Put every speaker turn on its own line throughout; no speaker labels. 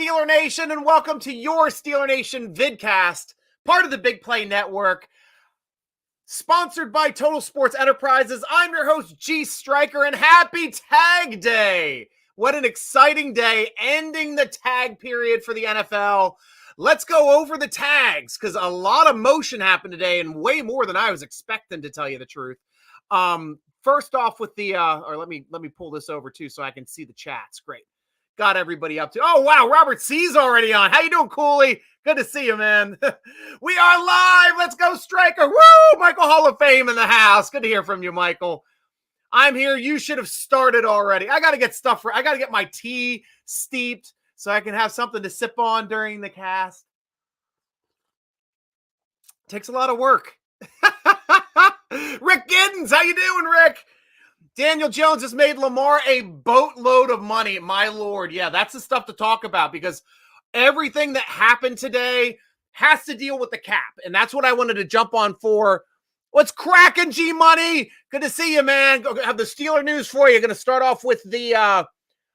Steeler Nation, and welcome to your Steeler Nation Vidcast, part of the Big Play Network, sponsored by Total Sports Enterprises. I'm your host, G.Stryker, and happy Tag Day! What an exciting day, ending the tag period for the NFL. Let's go over the tags, because a lot of motion happened today, and way more than I was expecting, to tell you the truth. First off with the, let me pull this over, too, so I can see the chats. Great. Got everybody up to. Oh, wow. Robert C's already on. How you doing, Cooley? Good to see you, man. We are live. Let's go, Stryker. Woo! Michael Hall of Fame in the house. Good to hear from you, Michael. I'm here. You should have started already. I got to get stuff I got to get my tea steeped so I can have something to sip on during the cast. Takes a lot of work. Rick Giddens. How you doing, Rick? Daniel Jones has made Lamar a boatload of money. My Lord. Yeah, that's the stuff to talk about because everything that happened today has to deal with the cap. And that's what I wanted to jump on for. What's cracking, G-Money? Good to see you, man. Go have the Steeler news for you. Going to start off with the,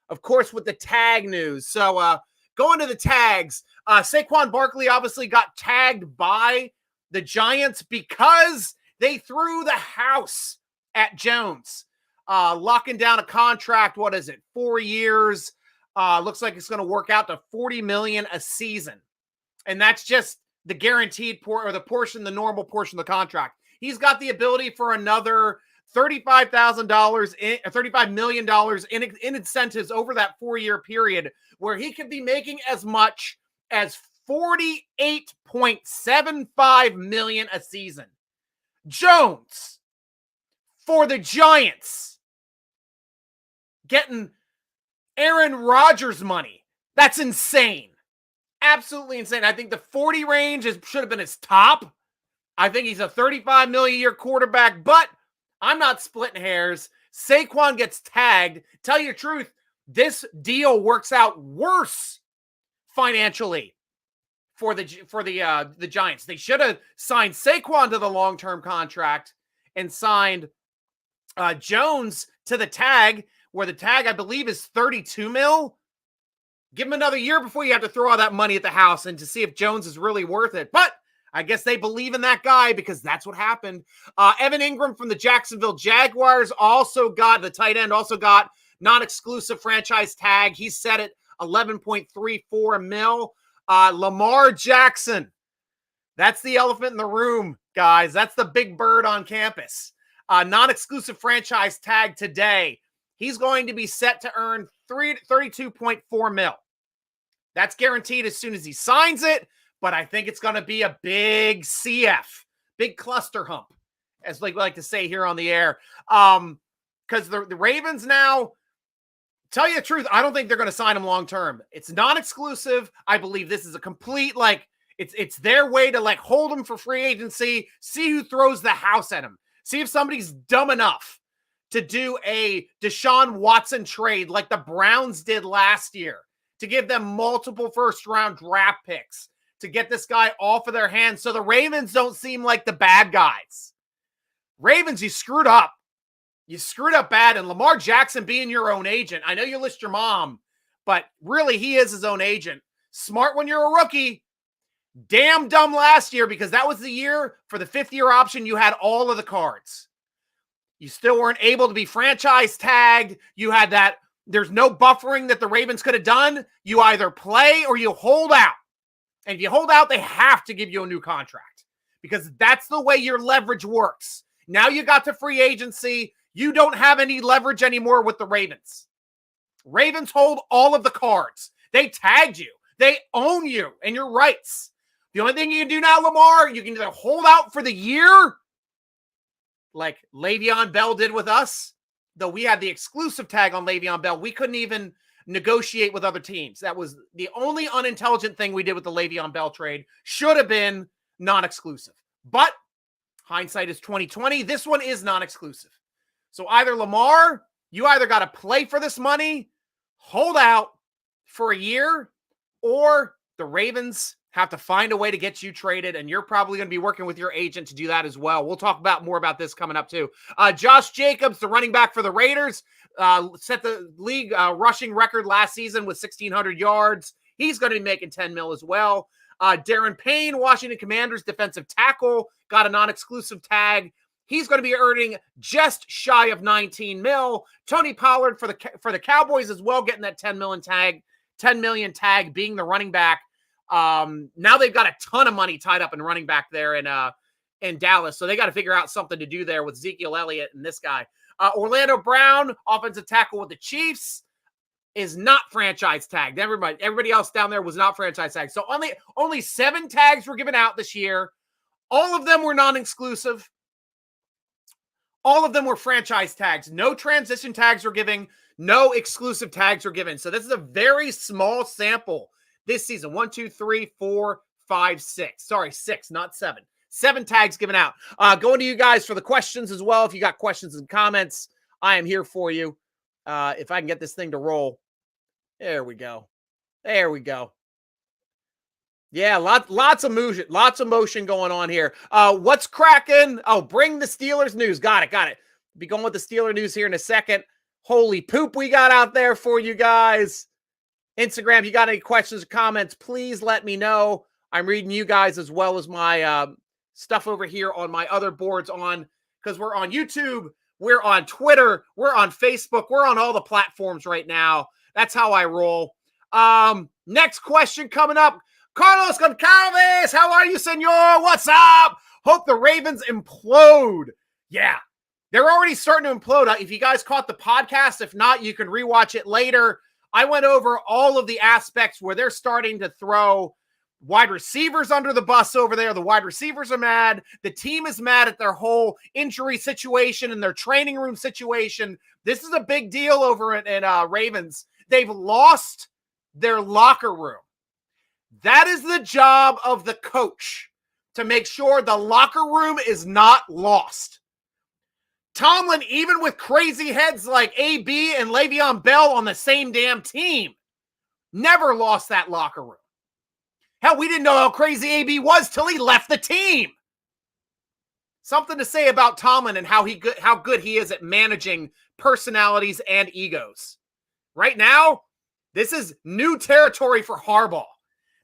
of course, with the tag news. So going to the tags. Saquon Barkley obviously got tagged by the Giants because they threw the house at Jones. Locking down a contract, 4 years? Looks like it's going to work out to $40 million a season. And that's just the guaranteed the normal portion of the contract. He's got the ability for another $35 million in incentives over that 4-year period, where he could be making as much as $48.75 million a season. Jones, for the Giants, getting Aaron Rodgers money. That's insane. Absolutely insane. I think the 40 range should have been his top. I think he's a $35 million a year quarterback, but I'm not splitting hairs. Saquon gets tagged. Tell you the truth, this deal works out worse financially for the Giants. They should have signed Saquon to the long-term contract and signed Jones to the tag, where the tag, I believe, is $32 million. Give him another year before you have to throw all that money at the house and to see if Jones is really worth it. But I guess they believe in that guy because that's what happened. Evan Ingram from the Jacksonville Jaguars the tight end also got non-exclusive franchise tag. He's set at $11.34 million. Lamar Jackson. That's the elephant in the room, guys. That's the big bird on campus. Non-exclusive franchise tag today. He's going to be set to earn $32.4 million. That's guaranteed as soon as he signs it, but I think it's going to be a big CF, big cluster hump, as we like to say here on the air. Because the Ravens now, tell you the truth, I don't think they're going to sign him long-term. It's non-exclusive. I believe this is a complete, it's their way to, hold him for free agency, see who throws the house at him. See if somebody's dumb enough to do a Deshaun Watson trade like the Browns did last year to give them multiple first-round draft picks to get this guy off of their hands so the Ravens don't seem like the bad guys. Ravens, you screwed up. You screwed up bad, and Lamar Jackson being your own agent. I know you list your mom, but really he is his own agent. Smart when you're a rookie. Damn dumb last year because that was the year for the 5th-year option. You had all of the cards. You still weren't able to be franchise tagged. You had that. There's no buffering that the Ravens could have done. You either play or you hold out. And if you hold out, they have to give you a new contract because that's the way your leverage works. Now you got to free agency. You don't have any leverage anymore with the Ravens. Ravens hold all of the cards. They tagged you. They own you and your rights. The only thing you can do now, Lamar, you can either hold out for the year like Le'Veon Bell did with us, though we had the exclusive tag on Le'Veon Bell. We couldn't even negotiate with other teams. That was the only unintelligent thing we did with the Le'Veon Bell trade. Should have been non-exclusive. But hindsight is 2020. This one is non-exclusive. So either Lamar, you either got to play for this money, hold out for a year, or the Ravens have to find a way to get you traded, and you're probably going to be working with your agent to do that as well. We'll talk more about this coming up too. Josh Jacobs, the running back for the Raiders, set the league rushing record last season with 1,600 yards. He's going to be making 10 mil as well. Darren Payne, Washington Commanders defensive tackle, got a non-exclusive tag. He's going to be earning just shy of 19 mil. Tony Pollard for the Cowboys as well, getting that 10 million tag, being the running back. Now they've got a ton of money tied up in running back there in Dallas, so they got to figure out something to do there with Ezekiel Elliott and this guy. Orlando Brown, offensive tackle with the Chiefs, is not franchise tagged. Everybody else down there was not franchise tagged. So only 7 tags were given out this year. All of them were non-exclusive. All of them were franchise tags. No transition tags were given. No exclusive tags were given. So this is a very small sample this season. 1, 2, 3, 4, 5, 6. Sorry, 6, not 7. 7 tags given out. Going to you guys for the questions as well. If you got questions and comments, I am here for you. If I can get this thing to roll. There we go. There we go. Yeah, lots of motion going on here. What's cracking? Oh, bring the Steelers news. Got it. Be going with the Steeler news here in a second. Holy poop we got out there for you guys. Instagram, if you got any questions or comments, please let me know. I'm reading you guys as well as my stuff over here on my other boards because we're on YouTube, we're on Twitter, we're on Facebook, we're on all the platforms right now. That's how I roll. Next question coming up. Carlos Goncalves, how are you, senor? What's up? Hope the Ravens implode. Yeah, they're already starting to implode. If you guys caught the podcast, if not, you can rewatch it later. I went over all of the aspects where they're starting to throw wide receivers under the bus over there. The wide receivers are mad. The team is mad at their whole injury situation and their training room situation. This is a big deal over in Ravens. They've lost their locker room. That is the job of the coach, to make sure the locker room is not lost. Tomlin, even with crazy heads like AB and Le'Veon Bell on the same damn team, never lost that locker room. Hell, we didn't know how crazy AB was till he left the team. Something to say about Tomlin and how good he is at managing personalities and egos. Right now, this is new territory for Harbaugh.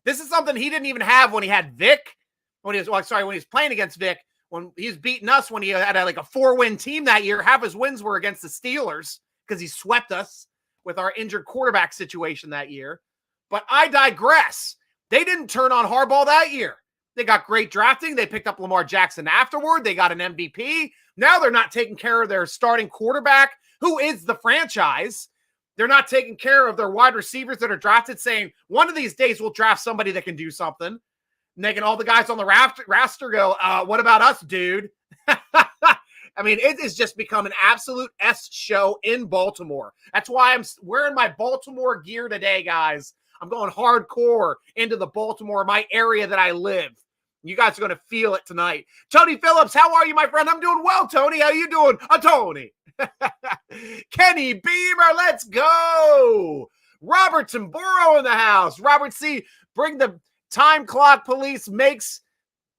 This is something he didn't even have when he had Vic. When he was playing against Vic. When he was beating us, when he had a 4-win team that year. Half his wins were against the Steelers because he swept us with our injured quarterback situation that year. But I digress. They didn't turn on Harbaugh that year. They got great drafting. They picked up Lamar Jackson afterward. They got an MVP. Now they're not taking care of their starting quarterback, who is the franchise. They're not taking care of their wide receivers that are drafted, saying, one of these days we'll draft somebody that can do something. Making all the guys on the roster go, what about us, dude? I mean, it has just become an absolute S show in Baltimore. That's why I'm wearing my Baltimore gear today, guys. I'm going hardcore into the Baltimore, my area that I live. You guys are going to feel it tonight. Tony Phillips, how are you, my friend? I'm doing well, Tony. How you doing? Tony. Kenny Beamer, let's go. Robert Tamburo in the house. Robert C., bring the time clock police, makes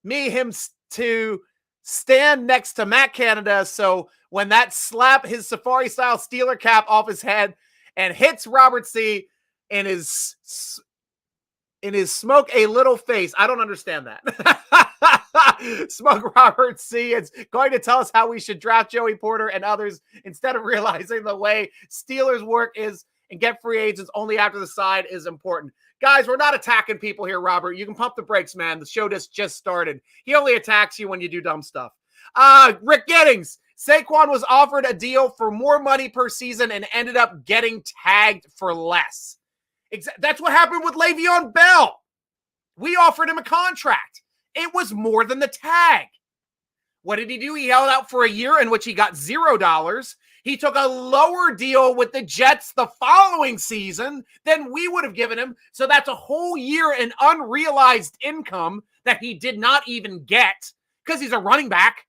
him to stand next to Matt Canada. So when that slap his safari-style Steeler cap off his head and hits Robert C., in his smoke a little face. I don't understand that. Smoke Robert C. is going to tell us how we should draft Joey Porter and others instead of realizing the way Steelers work is and get free agents only after the side is important. Guys, we're not attacking people here, Robert. You can pump the brakes, man. The show just started. He only attacks you when you do dumb stuff. Rick Gettings. Saquon was offered a deal for more money per season and ended up getting tagged for less. That's what happened with Le'Veon Bell. We offered him a contract. It was more than the tag. What did he do? He held out for a year in which he got $0. He took a lower deal with the Jets the following season than we would have given him. So that's a whole year in unrealized income that he did not even get because he's a running back.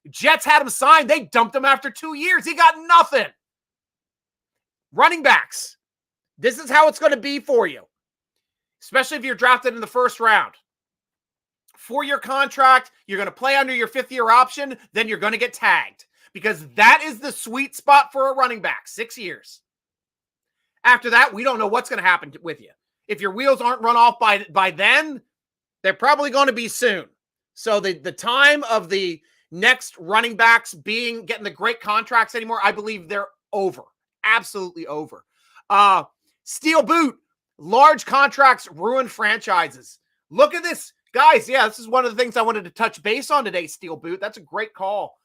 Jets had him signed. They dumped him after 2 years. He got nothing. Running backs. This is how it's going to be for you, especially if you're drafted in the first round. 4-year contract, you're going to play under your 5th-year option, then you're going to get tagged because that is the sweet spot for a running back, 6 years. After that, we don't know what's going to happen with you. If your wheels aren't run off by then, they're probably going to be soon. So the time of the next running backs getting the great contracts anymore, I believe they're over. Absolutely over. Steel boot, large contracts ruin franchises. Look at this. Guys, yeah, this is one of the things I wanted to touch base on today, Steel boot. That's a great call.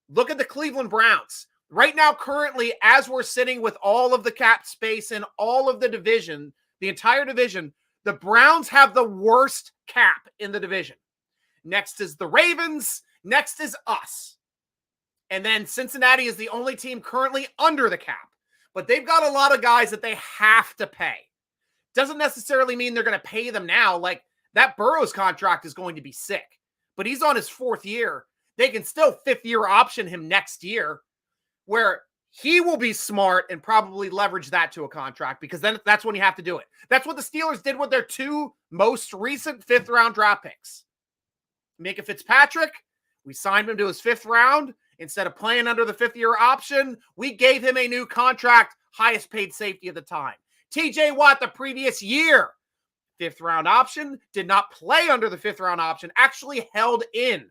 Look at the Cleveland Browns. Right now, currently, as we're sitting with all of the cap space and all of the division, the entire division, the Browns have the worst cap in the division. Next is the Ravens. Next is us. And then Cincinnati is the only team currently under the cap. But they've got a lot of guys that they have to pay. Doesn't necessarily mean they're going to pay them now. Like that Burrows contract is going to be sick. But he's on his 4th year. They can still 5th-year option him next year, where he will be smart and probably leverage that to a contract, because then that's when you have to do it. That's what the Steelers did with their 2 most recent 5th-round draft picks. Micah Fitzpatrick, we signed him to his 5th round. Instead of playing under the 5th-year option, we gave him a new contract, highest paid safety at the time. TJ Watt the previous year, 5th-round option, did not play under the 5th-round option, actually held in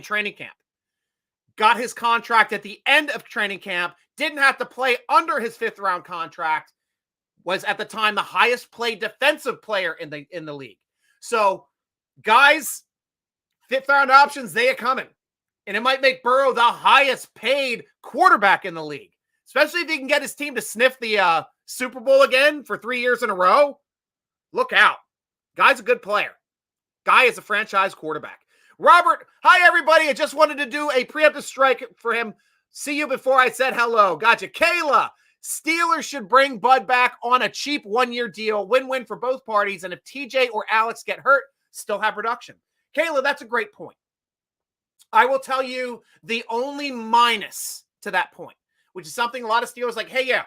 training camp. Got his contract at the end of training camp, didn't have to play under his 5th-round contract, was at the time the highest paid defensive player in the league. So, guys, 5th-round options, they are coming. And it might make Burrow the highest paid quarterback in the league, especially if he can get his team to sniff the Super Bowl again for 3 years in a row. Look out. Guy's a good player. Guy is a franchise quarterback. Robert, hi, everybody. I just wanted to do a preemptive strike for him. See you before I said hello. Gotcha. Kayla, Steelers should bring Bud back on a cheap 1-year deal. Win-win for both parties. And if TJ or Alex get hurt, still have production. Kayla, that's a great point. I will tell you the only minus to that point, which is something a lot of Steelers like, hey, yeah,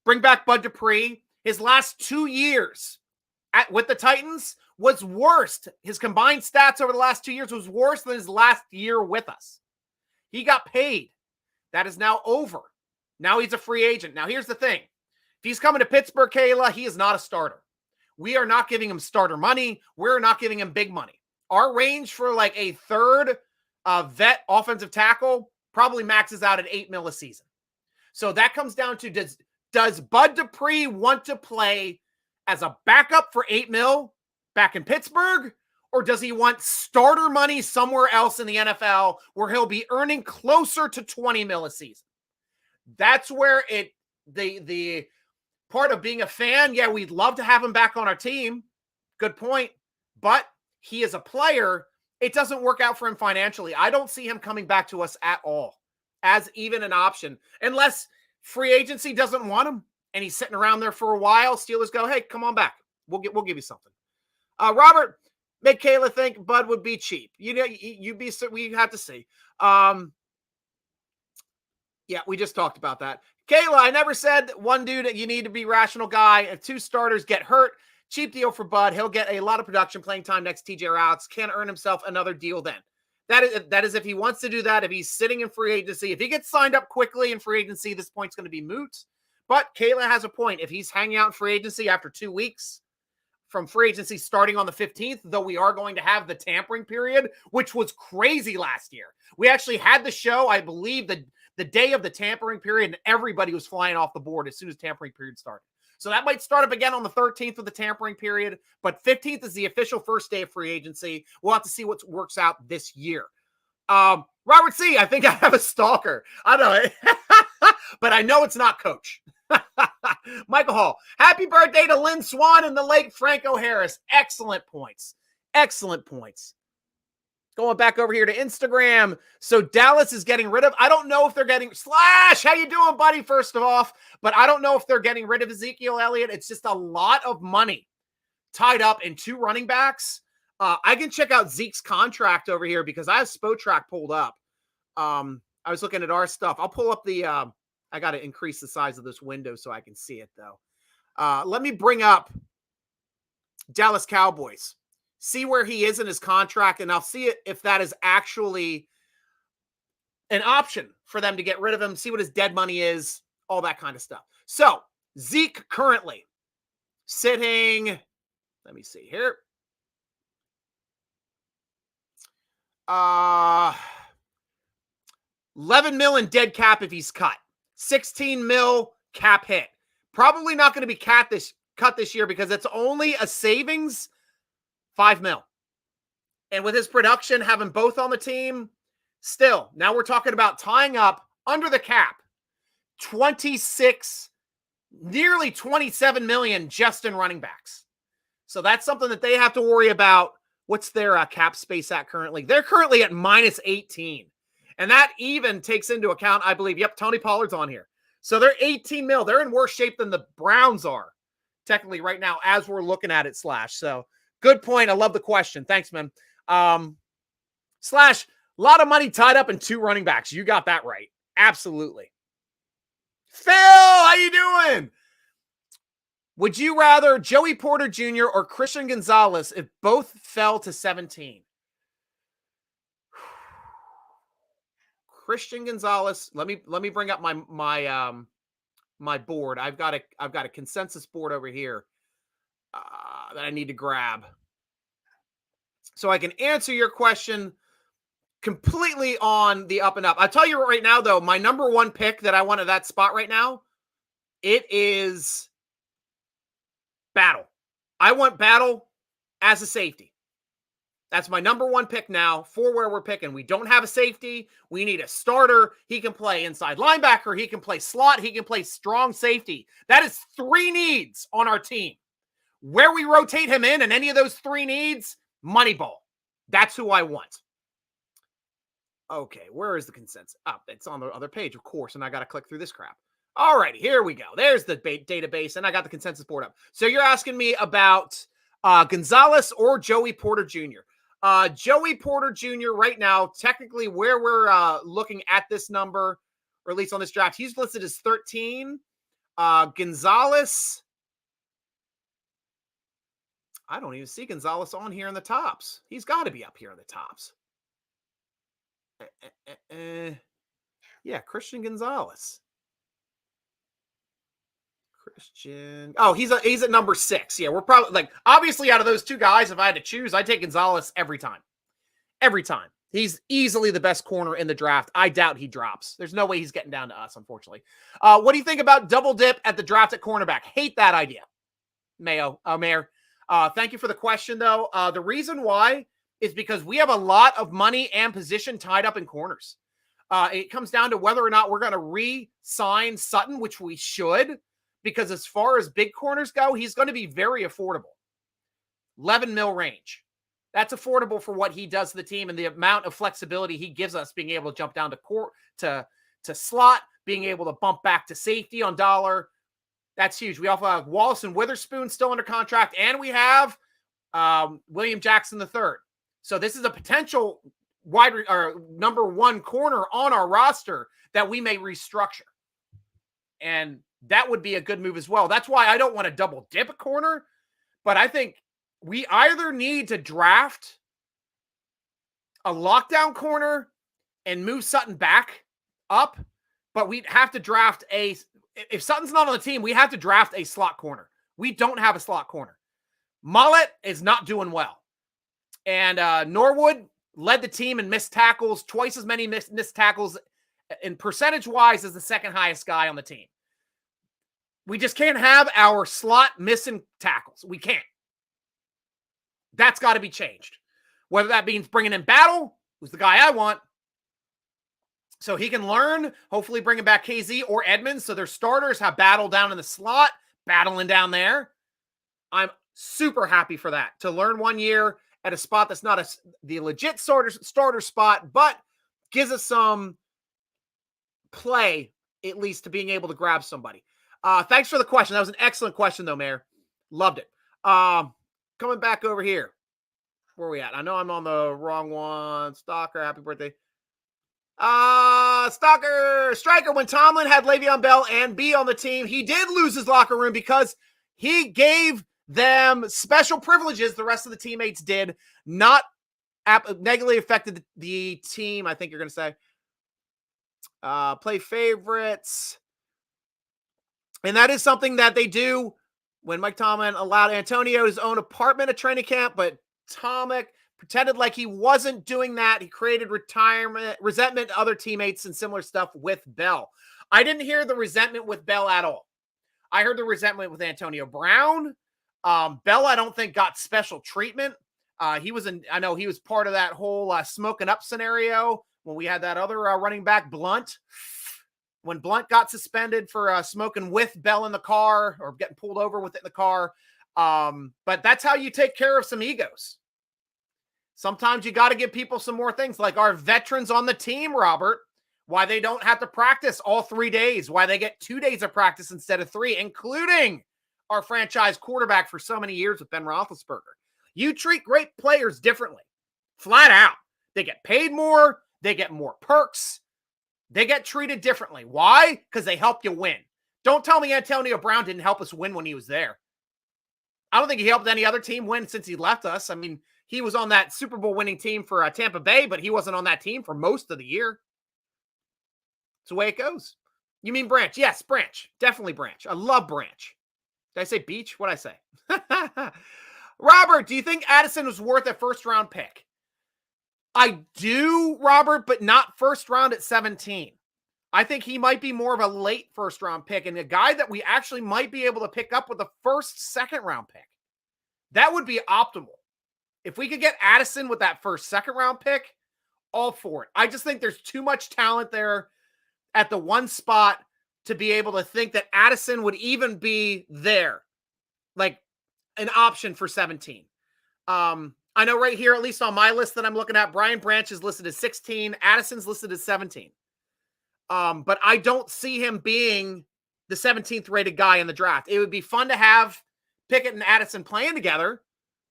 bring back Bud Dupree. His last 2 years with the Titans was worst. His combined stats over the last 2 years was worse than his last year with us. He got paid. That is now over. Now he's a free agent. Now here's the thing. If he's coming to Pittsburgh, Kayla, he is not a starter. We are not giving him starter money. We're not giving him big money. Our range for like a third vet offensive tackle probably maxes out at $8 million a season. So that comes down to, does Bud Dupree want to play as a backup for $8 million back in Pittsburgh, or does he want starter money somewhere else in the NFL where he'll be earning closer to $20 million a season? That's where the part of being a fan, yeah, we'd love to have him back on our team. Good point. But he is a player. It doesn't work out for him financially. I don't see him coming back to us at all as even an option, unless free agency doesn't want him and he's sitting around there for a while. Steelers go, hey, come on back. We'll give you something. Robert, make Kayla think Bud would be cheap. We have to see. Yeah, we just talked about that. Kayla, I never said one dude you need to be rational guy. If 2 starters get hurt, cheap deal for Bud. He'll get a lot of production playing time next to TJ or Alex. Can earn himself another deal then. That is if he wants to do that, if he's sitting in free agency. If he gets signed up quickly in free agency, this point's going to be moot. But Kayla has a point. If he's hanging out in free agency after 2 weeks from free agency starting on the 15th, though we are going to have the tampering period, which was crazy last year. We actually had the show, I believe, the day of the tampering period, and everybody was flying off the board as soon as tampering period started. So that might start up again on the 13th of the tampering period, but 15th is the official first day of free agency. We'll have to see what works out this year. Robert C., I think I have a stalker. I don't know, but I know it's not Coach. Michael Hall, happy birthday to Lynn Swan and the late Franco Harris. Excellent points. Excellent points. Going back over here to Instagram. So Dallas is getting rid of, I don't know if they're getting, Slash, how you doing, buddy, first of all? But I don't know if they're getting rid of Ezekiel Elliott. It's just a lot of money tied up in 2 running backs. I can check out Zeke's contract over here because I have Spotrac pulled up. I was looking at our stuff. I'll pull up the, I got to increase the size of this window so I can see it, though. Let me bring up Dallas Cowboys. See where he is in his contract, and I'll see if that is actually an option for them to get rid of him, see what his dead money is, all that kind of stuff. So, Zeke currently sitting Let me see here. Uh 11 mil in dead cap if he's cut. 16 mil cap hit. Probably not going to be cut this year because it's only a savings 5 mil. And with his production, having both on the team, still, now we're talking about tying up under the cap 26, nearly 27 million just in running backs. So that's something that they have to worry about. What's their cap space at currently? They're currently at minus 18. And that even takes into account, I believe, yep, Tony Pollard's on here. So they're 18 mil. They're in worse shape than the Browns are, technically, right now, as we're looking at it, Slash. So good point. I love the question. Thanks, man. Slash, a lot of money tied up in 2 running backs. You got that right. Absolutely. Phil, how you doing? Would you rather Joey Porter Jr. or Christian Gonzalez if both fell to 17? Christian Gonzalez. Let me bring up my board. I've got a consensus board over here that I need to grab so I can answer your question completely on the up and up. I'll tell you right now, though, my number 1 pick that I want at that spot right now, it is Battle. I want Battle as a safety. That's my number 1 pick now for where we're picking. We don't have a safety. We need a starter. He can play inside linebacker. He can play slot. He can play strong safety. That is 3 needs on our team. Where we rotate him in and any of those 3 needs, Moneyball. That's who I want. Okay, where is the consensus? Oh, it's on the other page, of course, and I got to click through this crap. All righty, here we go. There's the database, and I got the consensus board up. So you're asking me about Gonzalez or Joey Porter Jr. Joey Porter Jr. right now, technically where we're looking at this number, or at least on this draft, he's listed as 13. Gonzalez, I don't even see Gonzalez on here in the tops. He's got to be up here in the tops. Yeah, Christian Gonzalez. Oh, he's at number 6. Yeah, we're probably like, obviously out of those 2 guys, if I had to choose, I'd take Gonzalez every time. Every time. He's easily the best corner in the draft. I doubt he drops. There's no way he's getting down to us, unfortunately. What do you think about double dip at the draft at cornerback? Hate that idea. Mayor. Thank you for the question, though. The reason why is because we have a lot of money and position tied up in corners. It comes down to whether or not we're going to re-sign Sutton, which we should, because as far as big corners go, he's going to be very affordable. 11 mil range. That's affordable for what he does to the team and the amount of flexibility he gives us, being able to jump down to slot, being able to bump back to safety on dollar. That's huge. We also have Wallace and Witherspoon still under contract, and we have William Jackson III. So this is a potential number 1 corner on our roster that we may restructure. And that would be a good move as well. That's why I don't want to double dip a corner, but I think we either need to draft a lockdown corner and move Sutton back up, but we'd have to draft if Sutton's not on the team, we have to draft a slot corner. We don't have a slot corner. Mollett is not doing well. And Norwood led the team in missed tackles, twice as many missed tackles in percentage-wise as the second highest guy on the team. We just can't have our slot missing tackles. We can't. That's got to be changed. Whether that means bringing in Battle, who's the guy I want, so he can learn, hopefully bringing back KZ or Edmonds, so their starters have Battle down in the slot, battling down there. I'm super happy for that, to learn 1 year at a spot that's not the legit starter spot, but gives us some play, at least, to being able to grab somebody. Thanks for the question. That was an excellent question, though, Mayor. Loved it. Coming back over here. Where are we at? I know I'm on the wrong one. Stalker, happy birthday. Striker, when Tomlin had Le'Veon Bell and B on the team, he did lose his locker room because he gave them special privileges the rest of the teammates did, not negatively affected the team, I think you're going to say. Play favorites. And that is something that they do when Mike Tomlin allowed Antonio his own apartment at training camp, but Tomic pretended like he wasn't doing that. He created resentment to other teammates and similar stuff with Bell. I didn't hear the resentment with Bell at all. I heard the resentment with Antonio Brown. Bell, I don't think, got special treatment. I know he was part of that whole smoking up scenario when we had that other running back, Blunt. When Blunt got suspended for smoking with Bell in the car or getting pulled over with it in the car. But that's how you take care of some egos. Sometimes you got to give people some more things, like our veterans on the team, Robert, why they don't have to practice all 3 days, why they get 2 days of practice instead of 3, including our franchise quarterback for so many years with Ben Roethlisberger. You treat great players differently, flat out. They get paid more. They get more perks. They get treated differently. Why? Because they help you win. Don't tell me Antonio Brown didn't help us win when he was there. I don't think he helped any other team win since he left us. I mean, he was on that Super Bowl winning team for Tampa Bay, but he wasn't on that team for most of the year. It's the way it goes. You mean Branch? Yes, Branch. Definitely Branch. I love Branch. Did I say Beach? What'd I say? Robert, do you think Addison was worth a first-round pick? I do, Robert, but not first round at 17. I think he might be more of a late first-round pick and a guy that we actually might be able to pick up with a first, second-round pick. That would be optimal. If we could get Addison with that first, second-round pick, all for it. I just think there's too much talent there at the one spot to be able to think that Addison would even be there, like an option for 17. I know right here, at least on my list that I'm looking at, Brian Branch is listed as 16. Addison's listed as 17. But I don't see him being the 17th rated guy in the draft. It would be fun to have Pickett and Addison playing together.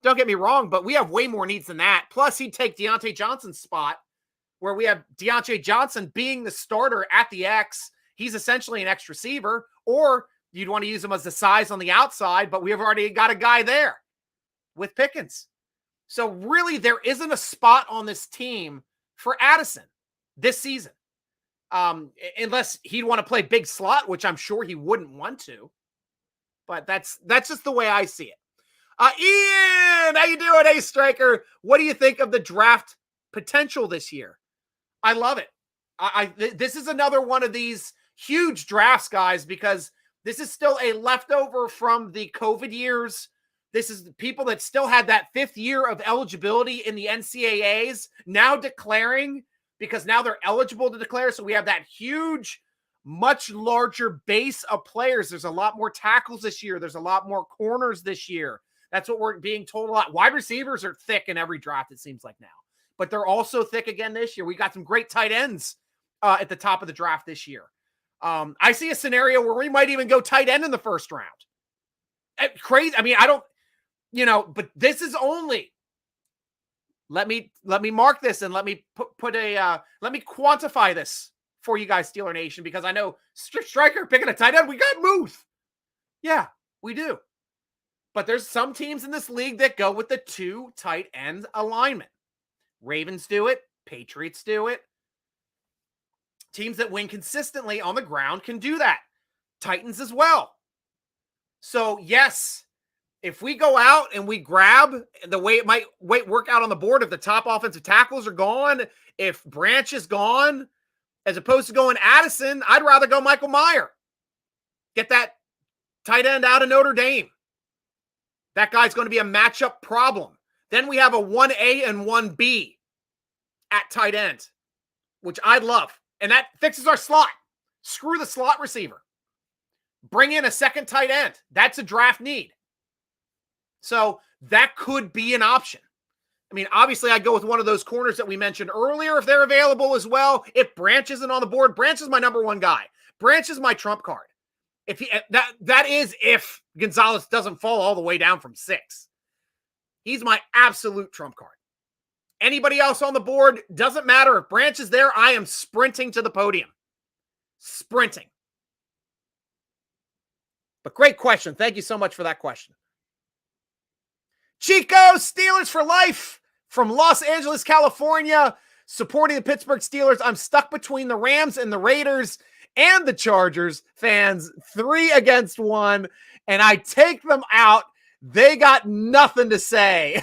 Don't get me wrong, but we have way more needs than that. Plus, he'd take Deontay Johnson's spot, where we have Deontay Johnson being the starter at the X. He's essentially an X receiver, or you'd want to use him as the size on the outside, but we have already got a guy there with Pickens. So really, there isn't a spot on this team for Addison this season. Unless he'd want to play big slot, which I'm sure he wouldn't want to. But that's just the way I see it. Ian, how you doing, G.Stryker? What do you think of the draft potential this year? I love it. This is another one of these huge drafts, guys, because this is still a leftover from the COVID years. This is the people that still had that 5th year of eligibility in the NCAAs now declaring, because now they're eligible to declare. So we have that huge, much larger base of players. There's a lot more tackles this year. There's a lot more corners this year. That's what we're being told a lot. Wide receivers are thick in every draft, it seems like now. But they're also thick again this year. We got some great tight ends at the top of the draft this year. I see a scenario where we might even go tight end in the first round. Crazy. I mean, I don't, but this is only, let me mark this and let me let me quantify this for you guys, Steeler Nation, because I know Stryker picking a tight end. We got Muth. Yeah, we do. But there's some teams in this league that go with the 2 tight end alignment. Ravens do it. Patriots do it. Teams that win consistently on the ground can do that. Titans as well. So, yes, if we go out and we grab the way it might work out on the board, if the top offensive tackles are gone, if Branch is gone, as opposed to going Addison, I'd rather go Michael Mayer. Get that tight end out of Notre Dame. That guy's going to be a matchup problem. Then we have a 1A and 1B at tight end, which I love. And that fixes our slot. Screw the slot receiver. Bring in a second tight end. That's a draft need. So that could be an option. I mean, obviously, I'd go with one of those corners that we mentioned earlier if they're available as well. If Branch isn't on the board, Branch is my number 1 guy. Branch is my trump card. If that is if Gonzalez doesn't fall all the way down from 6. He's my absolute trump card. Anybody else on the board, doesn't matter. If Branch is there, I am sprinting to the podium. Sprinting. But great question. Thank you so much for that question. Chico, Steelers for life from Los Angeles, California, supporting the Pittsburgh Steelers. I'm stuck between the Rams and the Raiders. and the Chargers fans 3-1, and I take them out. They got nothing to say.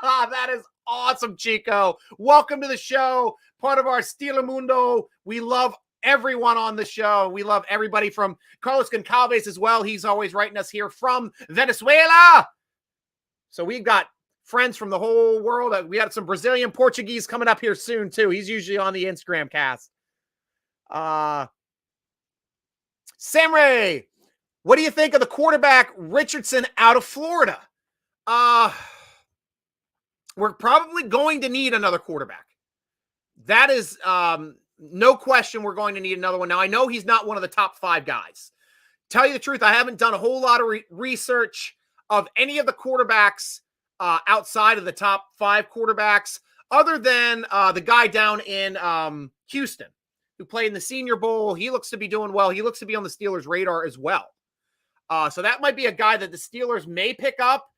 That is awesome, Chico. Welcome to the show. Part of our Steeler Mundo. We love everyone on the show. We love everybody from Carlos Goncalves as well. He's always writing us here from Venezuela. So we've got friends from the whole world. We got some Brazilian Portuguese coming up here soon too. He's usually on the Instagram cast. Samray, what do you think of the quarterback Richardson out of Florida? We're probably going to need another quarterback. That is no question. We're going to need another one. Now, I know he's not one of the top 5 guys. Tell you the truth, I haven't done a whole lot of research of any of the quarterbacks outside of the top 5 quarterbacks, other than the guy down in Houston who played in the Senior Bowl. He looks to be doing well. He looks to be on the Steelers' radar as well. So that might be a guy that the Steelers may pick up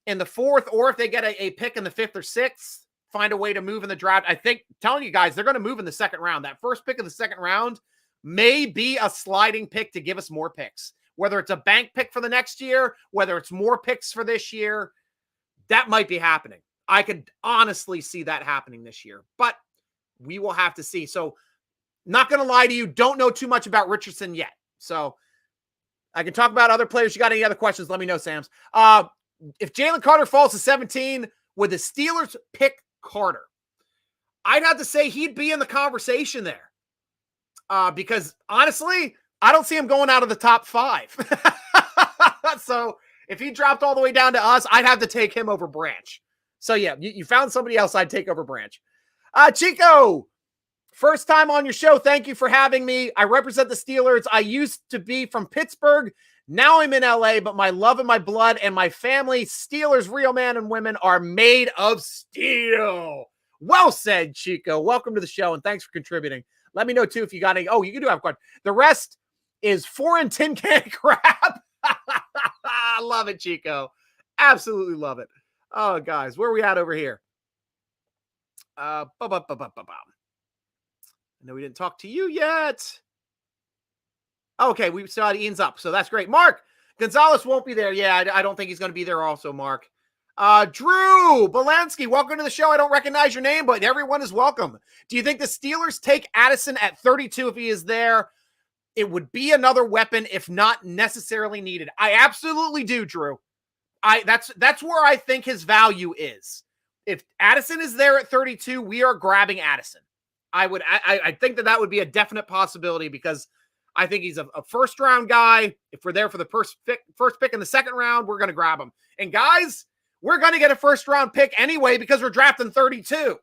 in the 4th, or if they get a pick in the 5th or 6th, find a way to move in the draft. I think, telling you guys, they're going to move in the 2nd round. That first pick of the 2nd round may be a sliding pick to give us more picks. Whether it's a bank pick for the next year, whether it's more picks for this year, that might be happening. I could honestly see that happening this year, but we will have to see. So, not going to lie to you, don't know too much about Richardson yet. So, I can talk about other players. You got any other questions? Let me know, Sams. If Jalen Carter falls to 17, would the Steelers pick Carter? I'd have to say he'd be in the conversation there. Because honestly, I don't see him going out of the top 5. So if he dropped all the way down to us, I'd have to take him over Branch. So yeah, you found somebody else I'd take over Branch. Chico, first time on your show. Thank you for having me. I represent the Steelers. I used to be from Pittsburgh. Now I'm in LA, but my love and my blood and my family, Steelers, real men and women, are made of steel. Well said, Chico. Welcome to the show, and thanks for contributing. Let me know, too, if you got any. Oh, you do have a question. The rest is foreign tin can crap. I love it, Chico. Absolutely love it. Oh, guys, where are we at over here? I know we didn't talk to you yet. Okay, we saw Ian's up, so that's great. Mark Gonzalez won't be there. Yeah, I don't think he's going to be there also, Mark. Drew Belansky, welcome to the show. I don't recognize your name, but everyone is welcome. Do you think the Steelers take Addison at 32 if he is there? It would be another weapon if not necessarily needed. I absolutely do, Drew. That's where I think his value is. If Addison is there at 32, we are grabbing Addison. I think that would be a definite possibility because I think he's a first-round guy. If we're there for the first pick in the 2nd round, we're going to grab him. And guys, we're going to get a first-round pick anyway because we're drafting 32.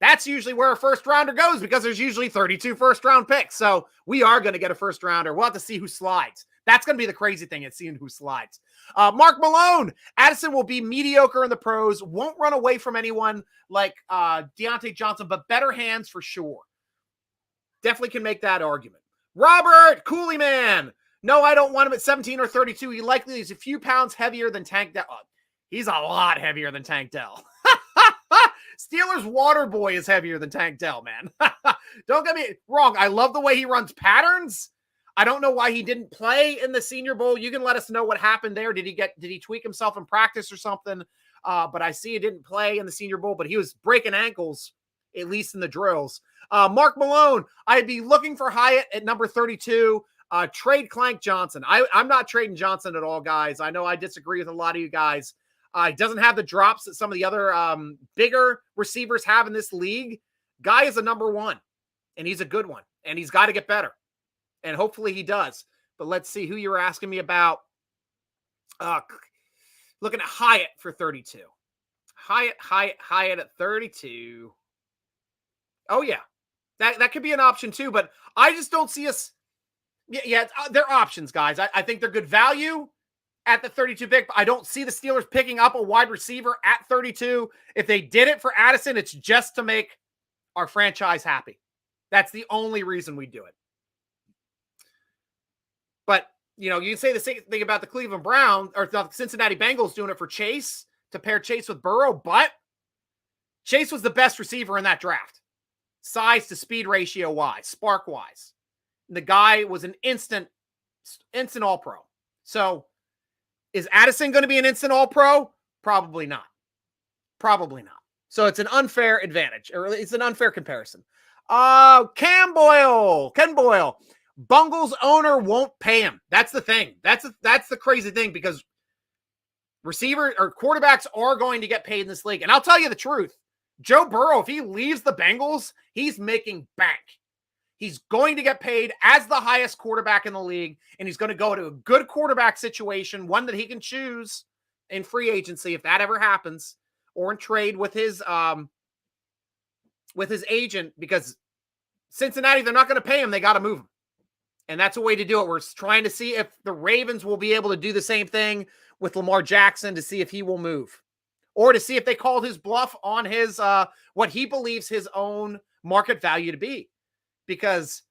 That's usually where a first-rounder goes because there's usually 32 first-round picks. So we are going to get a first-rounder. We'll have to see who slides. That's going to be the crazy thing, is seeing who slides. Mark Malone, Addison will be mediocre in the pros, won't run away from anyone like Deontay Johnson, but better hands for sure. Definitely can make that argument. Robert Cooley Man. No, I don't want him at 17 or 32. He likely is a few pounds heavier than Tank Dell. He's a lot heavier than Tank Dell. Steelers water boy is heavier than Tank Dell, man. Don't get me wrong. I love the way he runs patterns. I don't know why he didn't play in the Senior Bowl. You can let us know what happened there. Did he tweak himself in practice or something? But I see he didn't play in the Senior Bowl, but he was breaking ankles, at least in the drills. Mark Malone, I'd be looking for Hyatt at number 32. Trade Clank Johnson. I'm not trading Johnson at all, guys. I know I disagree with a lot of you guys. He doesn't have the drops that some of the other bigger receivers have in this league. Guy is a number 1, and he's a good one, and he's got to get better. And hopefully he does. But let's see who you were asking me about. Looking at Hyatt for 32. Hyatt at 32. Oh, yeah. That could be an option too, but I just don't see us. Yeah, they're options, guys. I think they're good value at the 32 pick, but I don't see the Steelers picking up a wide receiver at 32. If they did it for Addison, it's just to make our franchise happy. That's the only reason we do it. But, you can say the same thing about the Cleveland Browns or the Cincinnati Bengals doing it for Chase to pair Chase with Burrow, but Chase was the best receiver in that draft. size to speed ratio wise, spark wise. The guy was an instant all-pro. So is Addison going to be an instant all-pro? Probably not. Probably not. So it's an unfair advantage, or it's an unfair comparison. Ken Boyle. Bungles owner won't pay him. That's the thing. That's the crazy thing, because receiver or quarterbacks are going to get paid in this league. And I'll tell you the truth. Joe Burrow, if he leaves the Bengals, he's making bank. He's going to get paid as the highest quarterback in the league, and he's going to go to a good quarterback situation, one that he can choose in free agency if that ever happens, or in trade with his agent, because Cincinnati, they're not going to pay him. They got to move him. And that's a way to do it. We're trying to see if the Ravens will be able to do the same thing with Lamar Jackson, to see if he will move, or to see if they called his bluff on his what he believes his own market value to be. Because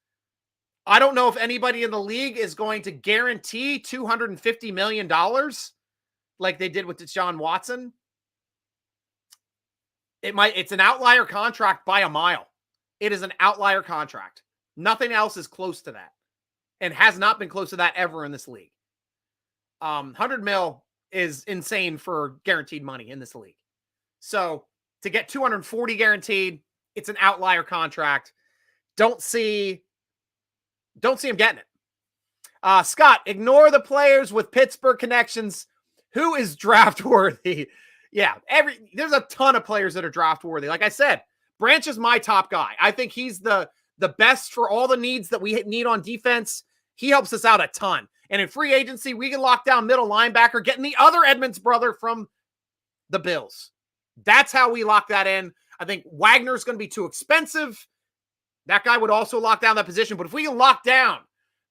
I don't know if anybody in the league is going to guarantee $250 million like they did with Deshaun Watson. It's an outlier contract by a mile. It is an outlier contract. Nothing else is close to that, and has not been close to that ever in this league. 100 mil is insane for guaranteed money in this league. So to get 240 guaranteed, it's an outlier contract. Don't see him getting it. Scott, ignore the players with Pittsburgh connections. Who is draft worthy? Yeah, there's a ton of players that are draft worthy. Like I said, Branch is my top guy. I think he's the best for all the needs that we need on defense. He helps us out a ton. And in free agency, we can lock down middle linebacker, getting the other Edmonds brother from the Bills. That's how we lock that in. I think Wagner's going to be too expensive. That guy would also lock down that position. But if we can lock down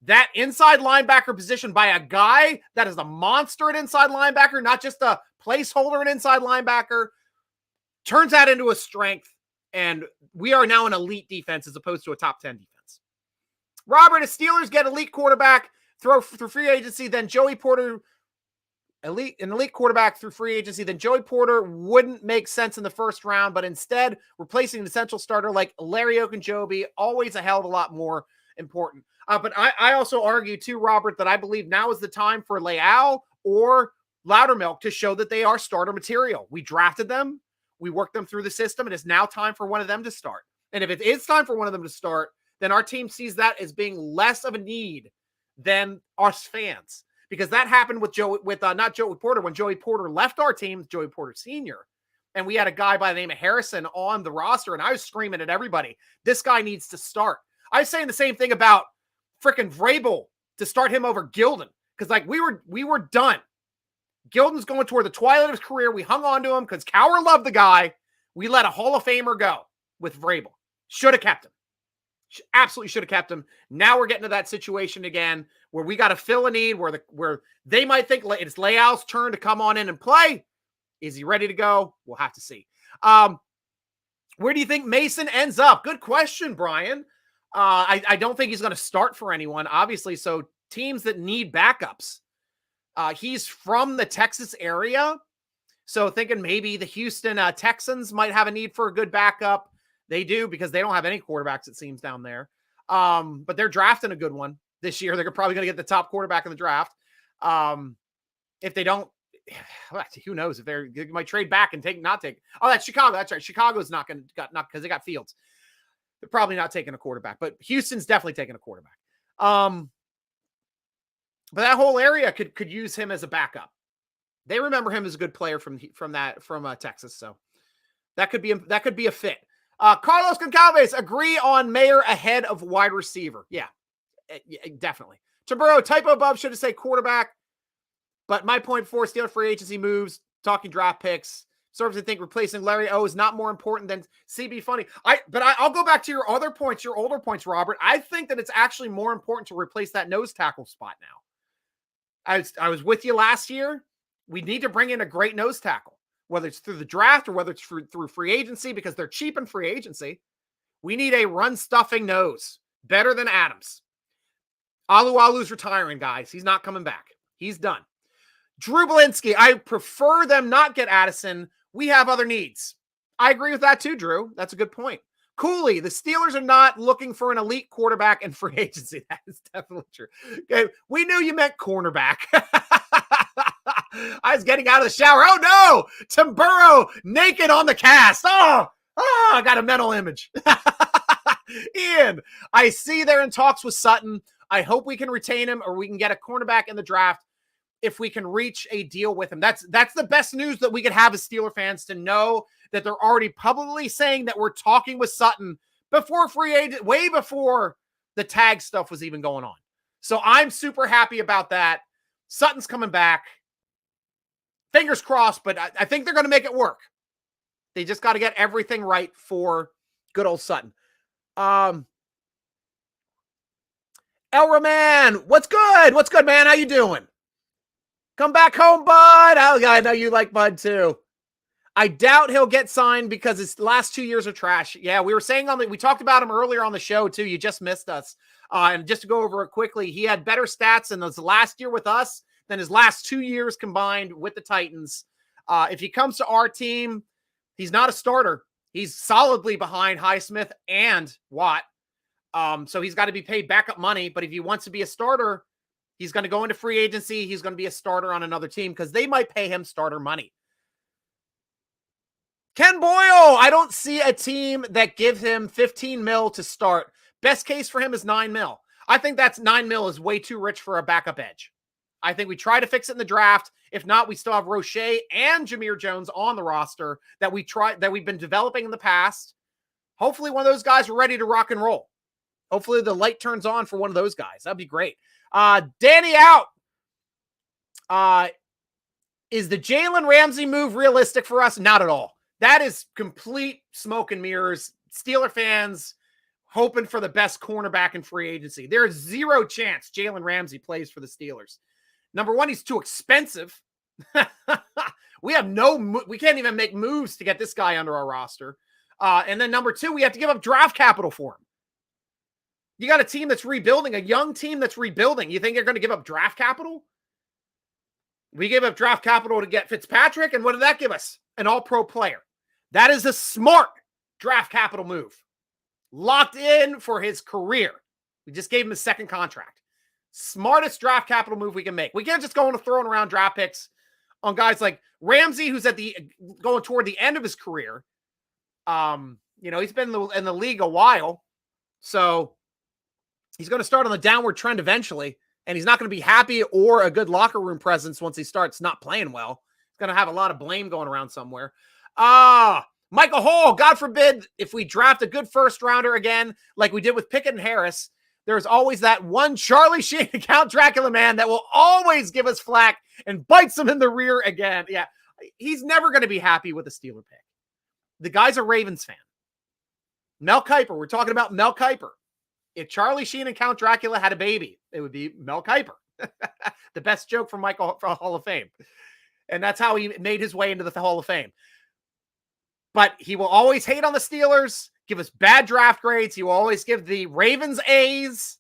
that inside linebacker position by a guy that is a monster at inside linebacker, not just a placeholder at inside linebacker, turns that into a strength. And we are now an elite defense as opposed to a top 10 defense. Robert, if Steelers get elite quarterback through free agency, then Joey Porter, an elite quarterback through free agency, then Joey Porter wouldn't make sense in the first round, but instead replacing an essential starter like Larry Ogunjobi, always a hell of a lot more important. But I also argue too, Robert, that I believe now is the time for Leal or Loudermilk to show that they are starter material. We drafted them. We worked them through the system. It is now time for one of them to start. And if it is time for one of them to start, then our team sees that as being less of a need than us fans. Because that happened with not Joey Porter, when Joey Porter left our team, Joey Porter Sr., and we had a guy by the name of Harrison on the roster, and I was screaming at everybody, this guy needs to start. I was saying the same thing about freaking Vrabel to start him over Gilden, because like we were done. Gilden's going toward the twilight of his career. We hung on to him because Cowher loved the guy. We let a Hall of Famer go with Vrabel. Should have kept him. Absolutely should have kept him. Now we're getting to that situation again where we got to fill a need where they might think it's Leal's turn to come on in and play. Is he ready to go? We'll have to see. Where do you think Mason ends up? Good question, Brian. I don't think he's going to start for anyone, obviously. So teams that need backups. He's from the Texas area. So thinking maybe the Houston Texans might have a need for a good backup. They do, because they don't have any quarterbacks, it seems, down there. But they're drafting a good one this year. They're probably going to get the top quarterback in the draft. If they don't, who knows if they might trade back and not take. Oh, that's Chicago. That's right. Chicago's not because they got Fields. They're probably not taking a quarterback, but Houston's definitely taking a quarterback. But that whole area could use him as a backup. They remember him as a good player from Texas, so that could be a fit. Carlos Goncalves, agree on Mayer ahead of wide receiver. Yeah, definitely. Taburo, typo above, should have said quarterback. But my point for Steelers free agency moves, talking draft picks, serves to think replacing Larry O is not more important than CB Funny. I'll go back to your other points, your older points, Robert. I think that it's actually more important to replace that nose tackle spot now. I was with you last year. We need to bring in a great nose tackle, whether it's through the draft or whether it's through free agency, because they're cheap in free agency. We need a run-stuffing nose, better than Adams. Alualu's retiring, guys. He's not coming back. He's done. Drew Belinsky, I prefer them not get Addison. We have other needs. I agree with that too, Drew. That's a good point. Cooley, the Steelers are not looking for an elite quarterback in free agency. That is definitely true. Okay, we knew you meant cornerback. I was getting out of the shower. Oh no, Tim Burrow naked on the cast. I got a mental image. Ian, I see they're in talks with Sutton. I hope we can retain him or we can get a cornerback in the draft if we can reach a deal with him. That's the best news that we could have as Steeler fans, to know that they're already publicly saying that we're talking with Sutton before free agent, way before the tag stuff was even going on. So I'm super happy about that. Sutton's coming back. Fingers crossed, but I think they're going to make it work. They just got to get everything right for good old Sutton. Elra man, what's good? What's good, man? How you doing? Come back home, bud. Oh, I know you like Bud too. I doubt he'll get signed because his last 2 years are trash. Yeah, we were saying we talked about him earlier on the show too. You just missed us. And just to go over it quickly, he had better stats in his last year with us than his last 2 years combined with the Titans. If he comes to our team, he's not a starter. He's solidly behind Highsmith and Watt. So he's got to be paid backup money. But if he wants to be a starter, he's going to go into free agency. He's going to be a starter on another team because they might pay him starter money. Ken Boyle, I don't see a team that gives him 15 mil to start. Best case for him is 9 mil. I think that's 9 mil is way too rich for a backup edge. I think we try to fix it in the draft. If not, we still have Roche and Jameer Jones on the roster that we've been developing in the past. Hopefully one of those guys are ready to rock and roll. Hopefully the light turns on for one of those guys. That'd be great. Danny out. Is the Jalen Ramsey move realistic for us? Not at all. That is complete smoke and mirrors. Steeler fans hoping for the best cornerback in free agency. There is zero chance Jalen Ramsey plays for the Steelers. Number one, he's too expensive. We can't even make moves to get this guy under our roster. And then number two, we have to give up draft capital for him. You got a team that's rebuilding, a young team that's rebuilding. You think they're going to give up draft capital? We gave up draft capital to get Fitzpatrick, and what did that give us? An all-pro player. That is a smart draft capital move. Locked in for his career. We just gave him a second contract. Smartest draft capital move we can make. We can't just go into throwing around draft picks on guys like Ramsey, who's going toward the end of his career. He's been in the league a while, so he's going to start on the downward trend eventually, and he's not going to be happy or a good locker room presence once he starts not playing well. He's going to have a lot of blame going around somewhere. Michael Hall, God forbid, if we draft a good first rounder again, like we did with Pickett and Harris, there's always that one Charlie Sheen Count Dracula man that will always give us flack and bites him in the rear again. Yeah, he's never going to be happy with a Steeler pick. The guy's a Ravens fan. Mel Kiper, we're talking about Mel Kiper. If Charlie Sheen and Count Dracula had a baby, it would be Mel Kiper. The best joke from Michael for Hall of Fame. And that's how he made his way into the Hall of Fame. But he will always hate on the Steelers, give us bad draft grades. He will always give the Ravens A's